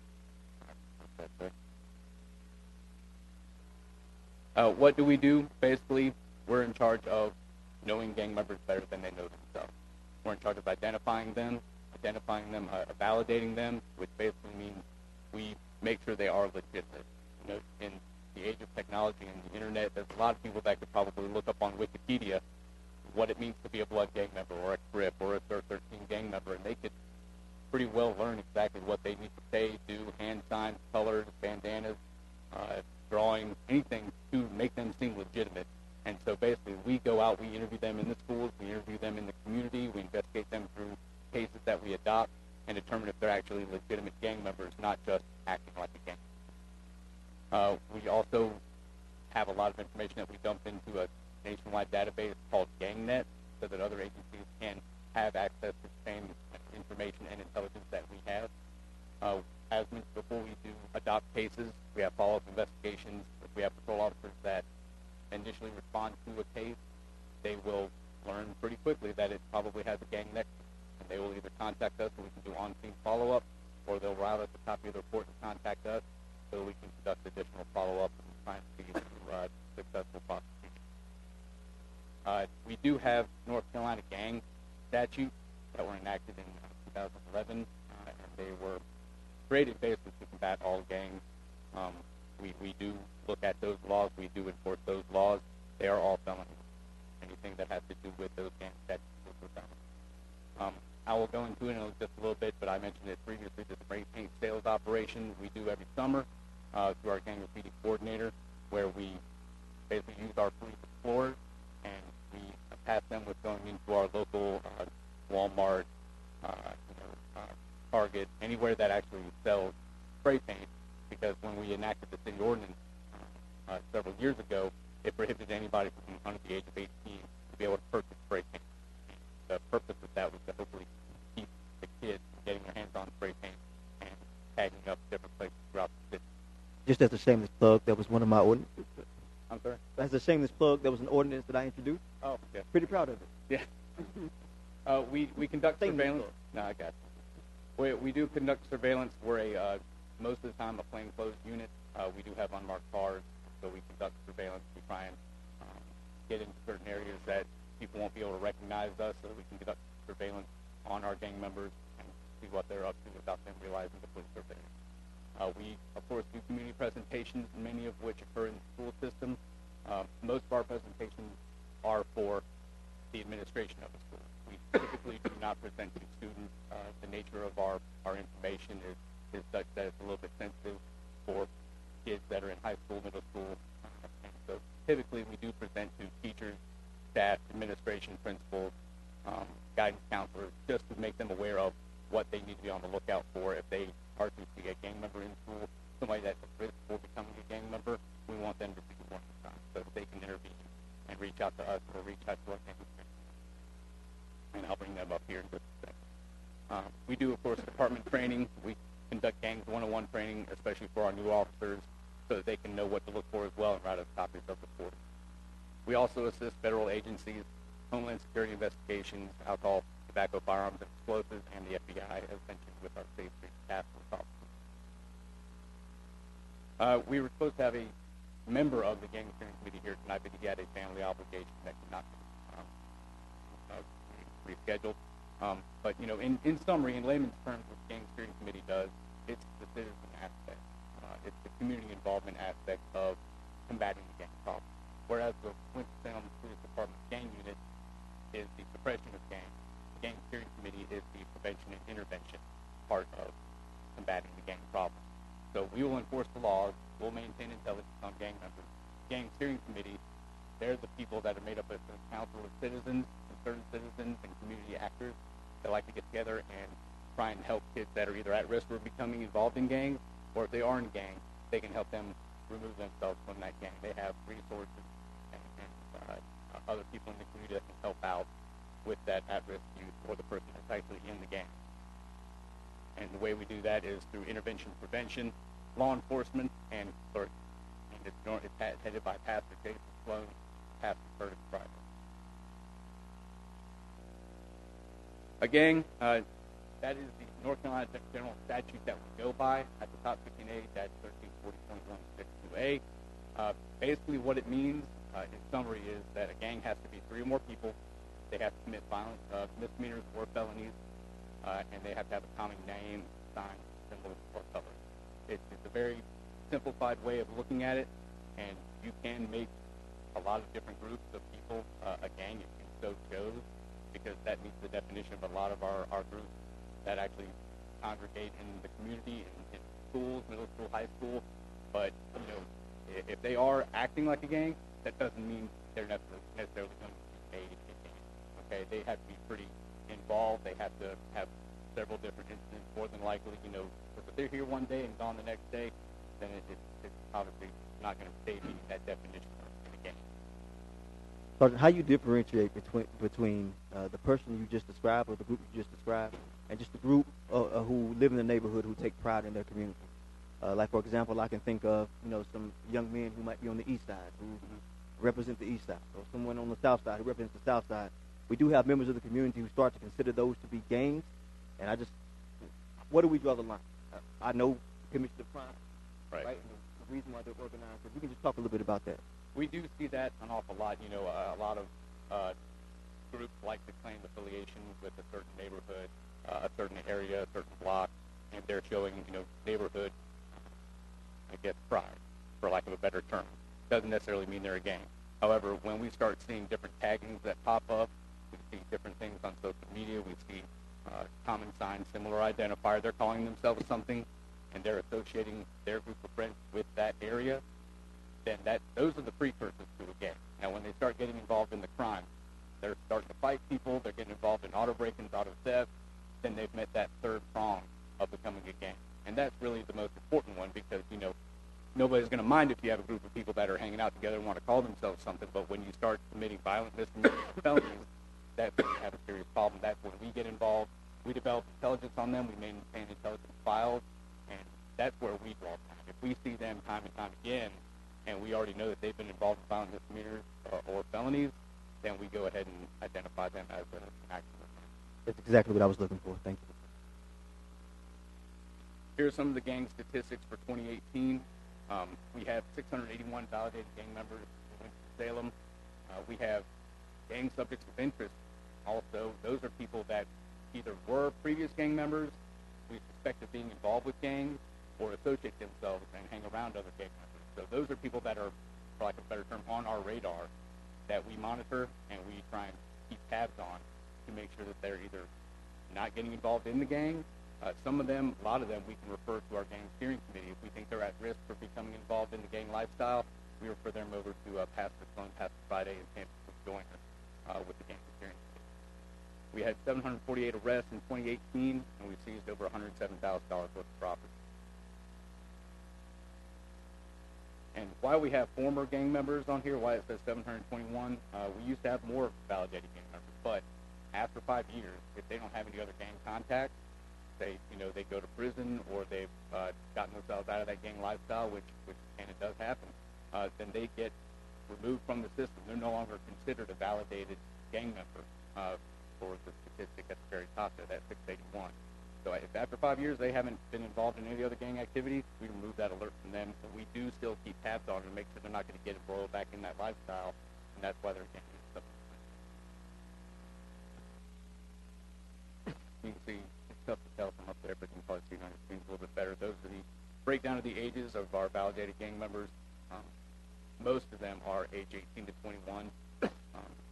What do we do? Basically, we're in charge of knowing gang members better than they know themselves. We're in charge of identifying them, validating them, which basically means we make sure they are legitimate. You know, in the age of technology and the internet, there's a lot of people that could probably look up on Wikipedia what it means to be a blood gang member or a Crip or a 13 gang member, and they could pretty well learn exactly what they need to say, do, hand signs, colors, bandanas, drawing, anything to make them seem legitimate. And so basically we go out, we interview them in the schools, we interview them in the community, we investigate them through cases that we adopt and determine if they're actually legitimate gang members, not just acting like a gang. We also have a lot of information that we dump into a nationwide database called GangNet so that other agencies can have access to the same information and intelligence that we have. As mentioned before, we do adopt cases. We have follow-up investigations. If we have patrol officers that initially respond to a case, they will learn pretty quickly that it probably has a gang nexus. And they will either contact us so we can do on-scene follow-up, or they'll route us a copy of the report and contact us so we can conduct additional follow-up and try and see successful prosecution. We do have North Carolina gang statutes that were enacted in 2011, and they were created basically to combat all gangs. We do look at those laws. We do enforce those laws. They are all felonies. Anything that has to do with those gang statutes is felony. I will go into it in just a little bit, but I mentioned it previously, the spray paint sales operation we do every summer through our gang graffiti coordinator, where we basically use our police explorers and we task them with going into our local Walmart, Target, anywhere that actually sells spray paint, because when we enacted the city ordinance several years ago, it prohibited anybody from under the age of 18 to be able to purchase spray paint. The purpose of that was to hopefully keep the kids from getting their hands on spray paint and tagging up different places throughout the city. Just as a shameless plug, that was one of my ordinances. I'm sorry? As a shameless plug, that was an ordinance that I introduced. Oh, yeah. Pretty proud of it. Yeah. We conduct surveillance. No, I got you. We do conduct surveillance. We're most of the time a plainclothes unit. We do have unmarked cars, so we conduct surveillance. We try and get into certain areas that people won't be able to recognize us, so we can conduct surveillance on our gang members and see what they're up to without them realizing the police are there. We, of course, do community presentations, many of which occur in the school system. Most of our presentations are for the administration of the school. We typically do not present to students. The nature of our information is such that it's a little bit sensitive for kids that are in high school, middle school. And so typically we do present to teachers, staff, administration, principals, guidance counselors, just to make them aware of what they need to be on the lookout for. If they are to see a gang member in school, somebody that's at risk for becoming a gang member, we want them to see one time so that they can intervene and reach out to us or reach out to our gang members. And I'll bring them up here in just a second. We do, of course, department training. We conduct gangs 101 training, especially for our new officers, so that they can know what to look for as well and write us copies of the report. We also assist federal agencies, Homeland Security investigations, alcohol, tobacco, firearms, and explosives, and the FBI, as mentioned with our Safe Streets Task Force officers. We were supposed to have a member of the gang steering committee here tonight, but he had a family obligation that could not be rescheduled. But, you know, in summary, in layman's terms, what the gang steering committee does, it's the citizen aspect. It's the community involvement aspect of combating the gang problem. Whereas the Winston-Salem Police Department gang unit is the suppression of gangs. The gang steering committee is the prevention and intervention part of combating the gang problem. So we will enforce the laws, we'll maintain intelligence on gang members. Gang steering committee, they're the people that are made up of a council of citizens, concerned citizens, and community actors that like to get together and try and help kids that are either at risk for becoming involved in gangs, or if they are in gangs, they can help them remove themselves from that gang. They have resources and other people in the community that can help out with that at-risk youth or the person that's actually in the gang. And the way we do that is through intervention prevention, law enforcement, and clergy. And it's headed by Pastor Jason Sloan, Pastor Curtis Pryor. A gang, that is the North Carolina general statute that we go by at the top 15A-1340.162A. Basically what it means, in summary, is that a gang has to be 3 or more people. They have to commit violent misdemeanors or felonies, and they have to have a common name, sign, symbol, or color. It's a very simplified way of looking at it, and you can make a lot of different groups of people a gang if you so chose, because that meets the definition of a lot of our groups that actually congregate in the community, in schools, middle school, high school. But, you know, if they are acting like a gang, that doesn't mean they're necessarily going to be a gang. Okay, they have to be pretty involved. They have to have several different incidents, more than likely, you know, if they're here one day and gone the next day, then it's obviously not going to stay meeting that definition of a gang. Sergeant, how you differentiate between the person you just described, or the group you just described, and just the group who live in the neighborhood who take pride in their community? Like, for example, I can think of, you know, some young men who might be on the east side who represent the east side, or someone on the south side who represents the south side. We do have members of the community who start to consider those to be gangs, and where do we draw the line? I know commission of crime, right? And the reason why they're organized. If we can just talk a little bit about that. We do see that an awful lot. You know, a lot of groups like to claim affiliation with a certain neighborhood, a certain area, a certain block, and they're showing, you know, neighborhood, I guess, pride, for lack of a better term. Doesn't necessarily mean they're a gang. However, when we start seeing different taggings that pop up, we see different things on social media, we see common signs, similar identifier, they're calling themselves something, and they're associating their group of friends with that area, then those are the precursors to a gang. Now, when they start getting involved in the crime, they're starting to fight people, they're getting involved in auto break-ins, auto theft, then they've met that third prong of becoming a gang. And that's really the most important one, because, you know, nobody's going to mind if you have a group of people that are hanging out together and want to call themselves something, but when you start committing violent misdemeanors or felonies, that's when you have a serious problem. That's when we get involved. We develop intelligence on them. We maintain intelligence files, and that's where we draw time. If we see them time and time again, and we already know that they've been involved in violent misdemeanors or felonies, then we go ahead and identify them as an actor. That's exactly what I was looking for. Thank you. Here are some of the gang statistics for 2018. We have 681 validated gang members in Winston-Salem. We have gang subjects of interest. Also, those are people that either were previous gang members, we suspect of being involved with gangs, or associate themselves and hang around other gang members. So those are people that are, for lack of a better term, on our radar that we monitor and we try and keep tabs on to make sure that they're either not getting involved in the gang. Some of them, a lot of them, we can refer to our gang steering committee. If we think they're at risk for becoming involved in the gang lifestyle, we refer them over to Pastor Sloan, Pastor Friday, and Tampa Joiner with the gang steering committee. We had 748 arrests in 2018, and we seized over $107,000 worth of property. And why we have former gang members on here, why it says 721, we used to have more validated gang members, but after 5 years, if they don't have any other gang contacts, they go to prison, or they've gotten themselves out of that gang lifestyle, which and it does happen, then they get removed from the system. They're no longer considered a validated gang member for the statistic at the very top there, that 681. So if after 5 years they haven't been involved in any other gang activities, we remove that alert from them. But we do still keep tabs on them and make sure they're not going to get embroiled back in that lifestyle, and that's why they're gang members. You can see, it's tough to tell from up there, but you can probably see it on your screens a little bit better. Those are the breakdown of the ages of our validated gang members. Most of them are age 18 to 21.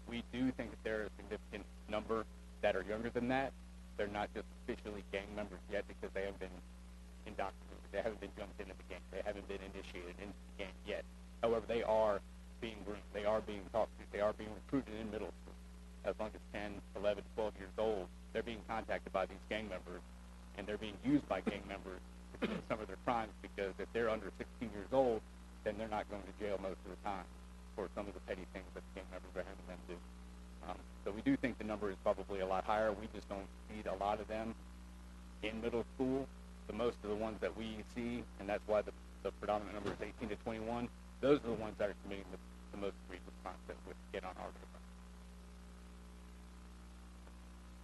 We do think that there are a significant number that are younger than that. They're not just officially gang members yet because they haven't been indoctrinated. They haven't been jumped into the gang. They haven't been initiated into the gang yet. However, they are being groomed. They are being talked to. They are being recruited in middle school. As long as 10, 11, 12 years old, they're being contacted by these gang members, and they're being used by gang members to commit some of their crimes, because if they're under 16 years old, then they're not going to jail most of the time for some of the petty things that the gang members are having them do. So we do think the number is probably a lot higher. We just don't see a lot of them in middle school. The most of the ones that we see, and that's why the predominant number is 18 to 21, those are the ones that are committing the most egregious crimes that would get on our radar.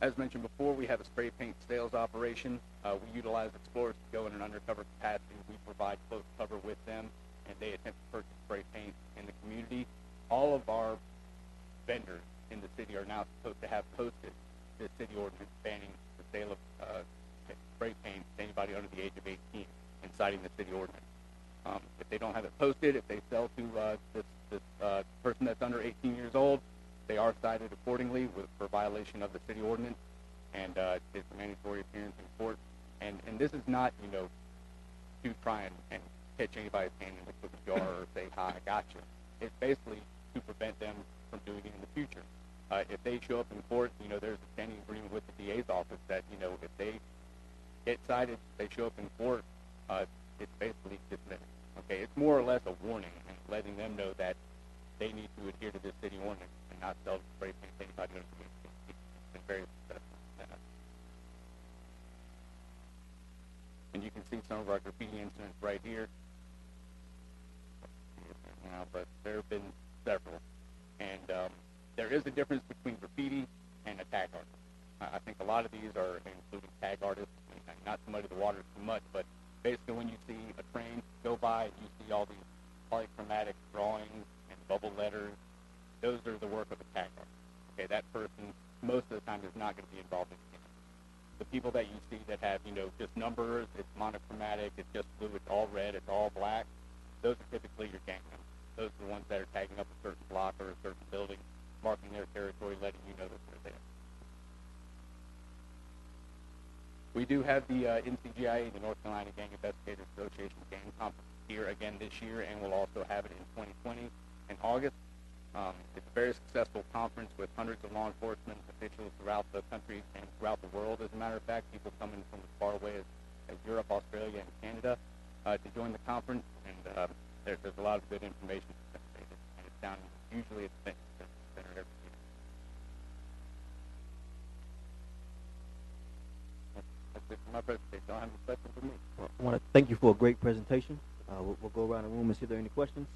As mentioned before, we have a spray paint sales operation. We utilize explorers to go in an undercover capacity. We provide close cover with them, and they attempt to purchase spray paint in the community. All of our vendors in the city are now supposed to have posted the city ordinance banning the sale of spray paint to anybody under the age of 18 and citing the city ordinance. If they don't have it posted, if they sell to this person that's under 18 years old, they are cited accordingly for violation of the city ordinance, and it's a mandatory appearance in court. And this is not, to try and catch anybody's hand in the cookie jar or say, hi, I got you. It's basically to prevent them from doing it in the future. If they show up in court, there's a standing agreement with the DA's office that, if they get cited, they show up in court, it's basically dismissed. Okay, it's more or less a warning and letting them know that they need to adhere to this city ordinance and not sell spray paint to anybody under the age of 18. It's been very successful. And you can see some of our graffiti incidents right here. Now, but there have been several. And there is a difference between graffiti and a tag artist. I think a lot of these are including tag artists, and not to muddy the waters too much, but basically when you see a train go by, you see all these polychromatic drawings and bubble letters. Those are the work of a tag artist. Okay, that person most of the time is not going to be involved in the game. The people that you see that have, just numbers, it's monochromatic, it's just blue, it's all red, it's all black, those are typically your gang members. Those are the ones that are tagging up a certain block or a certain building, marking their territory, letting you know that they're there. We do have the NCGIA, the North Carolina Gang Investigators Association Gang Conference here again this year, and we'll also have it in 2020 in August. It's a very successful conference with hundreds of law enforcement officials throughout the country and throughout the world, as a matter of fact, people coming from as far away as Europe, Australia, and Canada to join the conference, and there's a lot of good information, and it's down usually at the center every year. That's it for my presentation. Don't have any questions for me. Well, I want to thank you for a great presentation. We'll go around the room and see if there are any questions.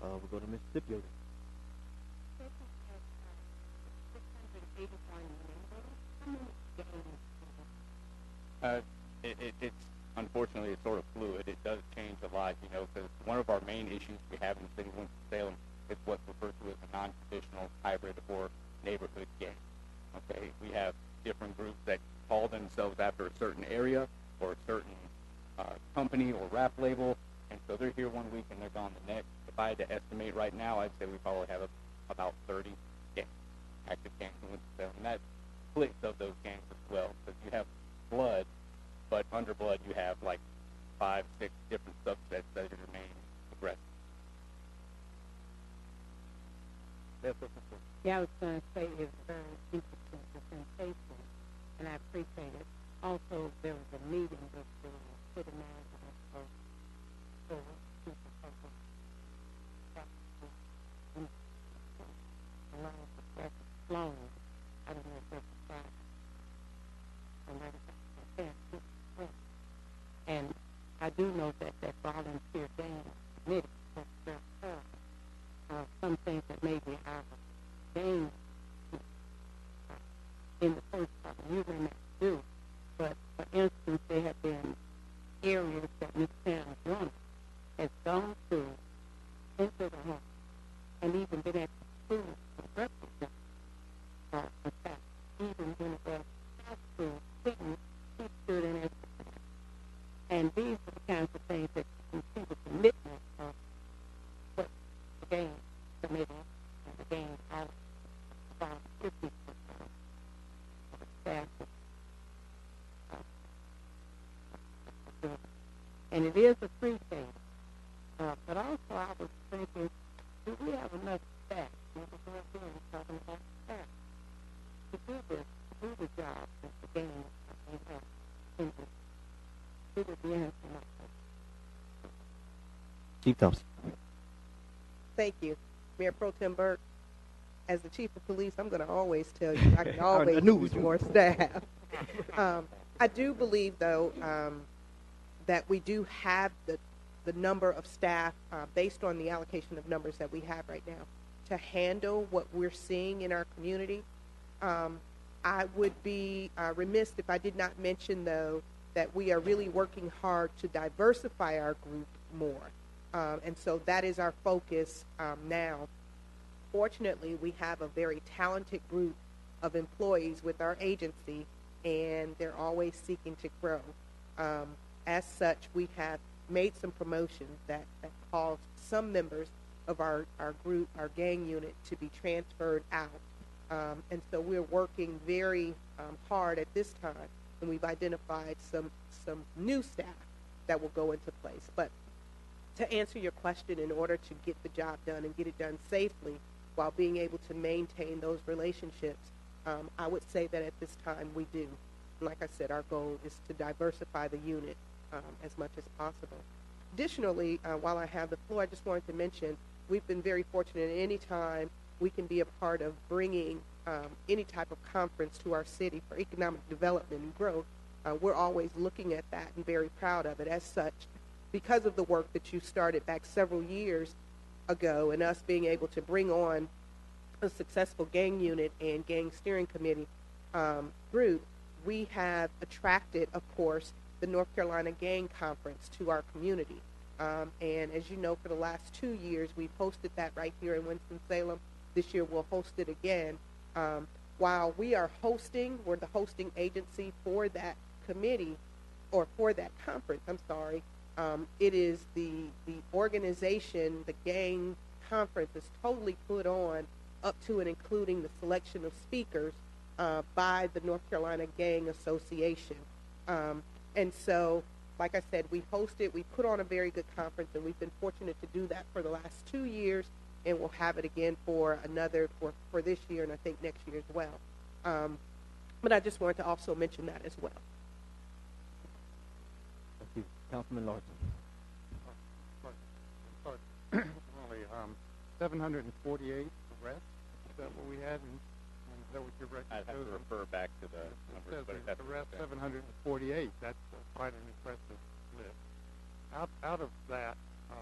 We'll go to Mississippi. It's unfortunately it's sort of fluid. It does change a lot, because one of our main issues we have in the city of Winston-Salem is what's referred to as a non-traditional hybrid or neighborhood gang. Okay, we have different groups that call themselves after a certain area or a certain company or rap label, and so they're here one week and they're gone the next. If I had to estimate right now, I'd say we probably have about 30 gangs, active gangs in Winston-Salem, and that splits of those gangs as well, because you have blood, but under blood you have like 5, 6 different subsets that remain aggressive. Yeah, I was going to say it's very interesting presentation, and I appreciate it. Also, there was a meeting with the city manager of the loan. I don't know if that's a fact. And I do know that volunteer gang committee, some things that may be out of gang in the first part, you may not do. But for instance, there have been areas that Ms. Pam Jones has gone through into the home and even been at the school to represent. In fact, even when it was high school, she stood in it. And these are the kinds of things that you can see the commitment of what the game committee and the game out and it is appreciated. But also I was thinking, do we have enough staff? Talking about staff to do this, to do the job that the game has. It would be answering my question. Chief Thompson. Thank you, Mayor Pro Tem Burke. As the chief of police, I'm going to always tell you I can always use more staff. I do believe, though, that we do have the number of staff based on the allocation of numbers that we have right now to handle what we're seeing in our community. I would be remiss if I did not mention, though, that we are really working hard to diversify our group more. And so that is our focus now. Fortunately, we have a very talented group of employees with our agency, and they're always seeking to grow. As such, we have made some promotions that caused some members of our group, our gang unit, to be transferred out. And so we're working very hard at this time, and we've identified some new staff that will go into place. But to answer your question, in order to get the job done and get it done safely while being able to maintain those relationships, I would say that at this time we do. Like I said, our goal is to diversify the unit as much as possible. Additionally, while I have the floor, I just wanted to mention we've been very fortunate at any time we can be a part of bringing any type of conference to our city for economic development and growth. We're always looking at that and very proud of it. As such, because of the work that you started back several years ago and us being able to bring on a successful gang unit and gang steering committee group, we have attracted, of course, the North Carolina Gang Conference to our community. And as you know, for the last 2 years, we've hosted that right here in Winston-Salem. This year we'll host it again. While we are hosting, we're the hosting agency for that committee, or for that conference, I'm sorry. It is the organization, the gang conference is totally put on up to and including the selection of speakers by the North Carolina Gang Association. And so, like I said, we hosted, we put on a very good conference, and we've been fortunate to do that for the last 2 years, and we'll have it again for another, for this year, and I think next year as well. But I just wanted to also mention that as well. Thank you. Councilman Larson. Only 748 arrests. Is that what we had? Is that what your record I'd have shows? to refer back to the numbers, but that's arrest 748. That's quite an impressive list. Out of that, do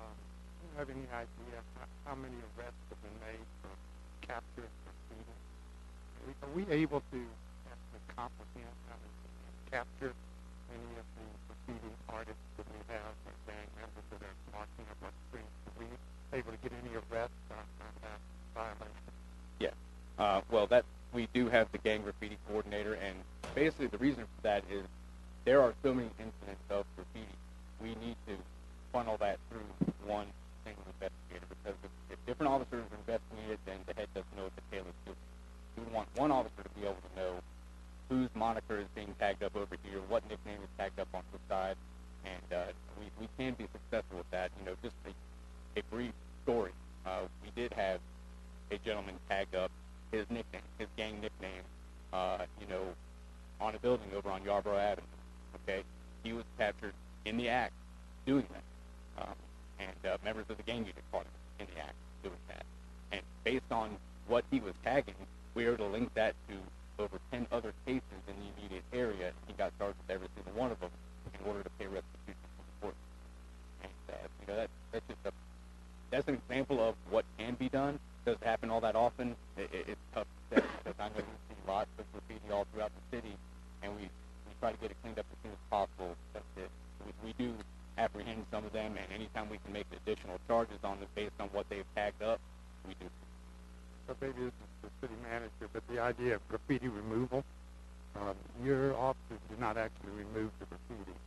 you have any idea how many arrests have been made for capture and proceeding? Are we able to comprehend how to capture any of the proceeding artists that we have, or gang members that are marching up our streets? Are we able to get any arrests on that violation? Yeah. Well, that we do have the gang graffiti coordinator, and basically the reason for that is there are so many incidents of graffiti. We need to funnel that through one single investigator, because if different officers are investigating it, then the head doesn't know what the tail is doing. We want one officer to be able to know whose moniker is being tagged up over here, what nickname is tagged up on the side, and we can be successful with that. You know, just a brief story. We did have a gentleman tag up his nickname, his gang nickname, you know, on a building over on Yarborough Avenue. Okay, he was captured in the act doing that, and members of the gang unit caught him in the act doing that. And based on what he was tagging, we were able to link that to over 10 other cases in the immediate area. He got charged with every single one of them in order to pay restitution to the court. And you know, that's just that's an example of what can be done. Does it happen all that often? It's tough to say, because I know we see lots of graffiti all throughout the city, and we try to get it cleaned up as soon as possible. But we do apprehend some of them, and anytime we can make additional charges on them based on what they've tagged up, we do. So maybe this is the city manager, but the idea of graffiti removal, your officers do not actually remove the graffiti.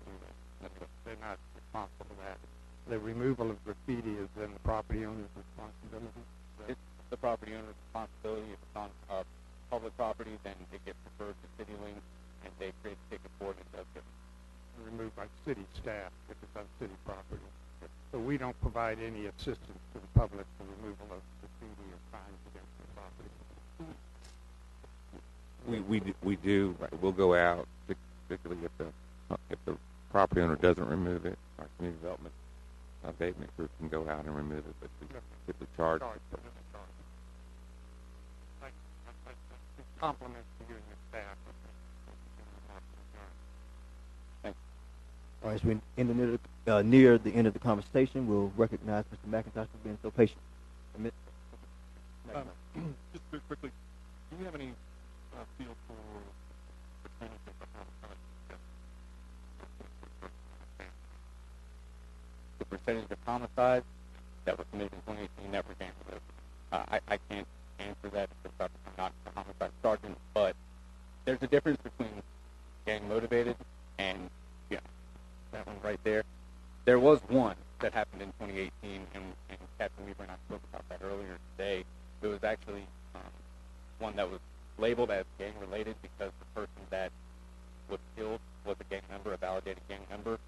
They're not responsible for that. The removal of graffiti is then the property owner's responsibility? It's the property owner's responsibility. If it's on public property, then it gets referred to CityLink, and they create a ticket for it and does it. removed by city staff if it's on city property. So we don't provide any assistance to the public for removal of graffiti or signs against the property. We do. We'll go out, particularly if the property owner doesn't remove it. Our community development abatement group can go out and remove it, but we typically charge. Compliments to you and your staff. Thanks. All right, as we near the end of the conversation, we'll recognize Mr. McIntosh for being so patient. Just very quickly, do you have any feel for the percentage of homicides that were committed in 2018 that were gang-related? I can't answer that because I'm not a homicide sergeant, but there's a difference between gang-motivated and, that one right there. There was one that happened in 2018, and Captain Weaver and I spoke about that earlier today. It was actually one that was labeled as gang-related because the person that was killed was a gang member, a validated gang member.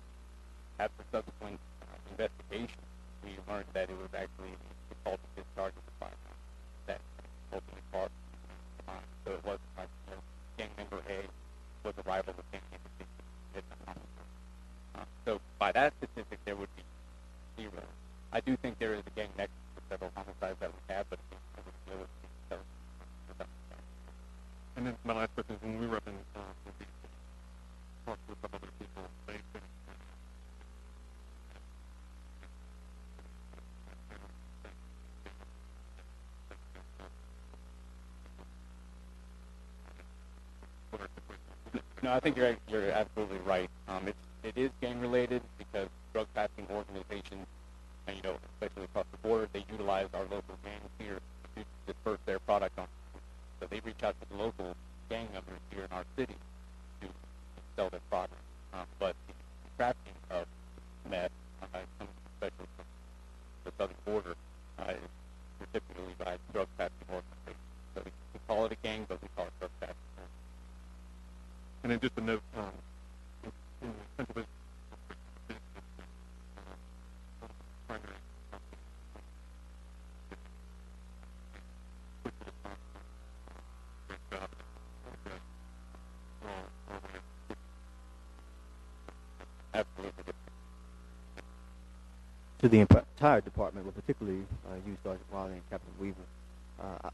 After subsequent investigation, we learned that it was actually a fault of discharge of the firearm that ultimately caused the crime. So it wasn't like gang member A was a rival of gang member B. So by that statistic, there would be 0. I do think there is a gang nexus for several homicides that we have, but and then my last question is, when we were up in talked with some other people, they said no, I think you're absolutely right. It is gang related because drug trafficking organizations, and especially across the border, they utilize our local gangs here to disperse their product on. So they reach out to the local gang members here in our city to sell their product. But the trafficking of meth, especially from the southern border, is typically by drug trafficking organizations. So we call it a gang, but we call it drug trafficking. And then just a note, in Pennsylvania, primary absolutely. To the entire department, but particularly you, Sergeant Wiley and Captain Weaver.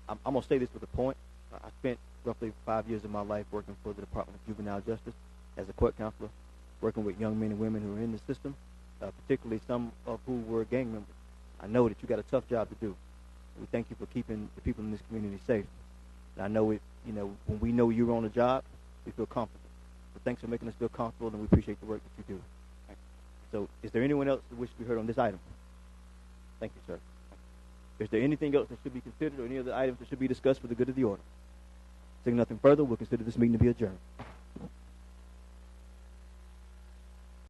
I'm going to say this with a point. I spent roughly 5 years of my life working for the Department of Juvenile Justice as a court counselor, working with young men and women who are in the system, particularly some of who were gang members. I know that you got a tough job to do. We thank you for keeping the people in this community safe. And I know when we know you're on the job, we feel comfortable. So thanks for making us feel comfortable, and we appreciate the work that you do. So is there anyone else that wishes to be heard on this item? Thank you, sir. Is there anything else that should be considered or any other items that should be discussed for the good of the order? Saying nothing further, we'll consider this meeting to be adjourned.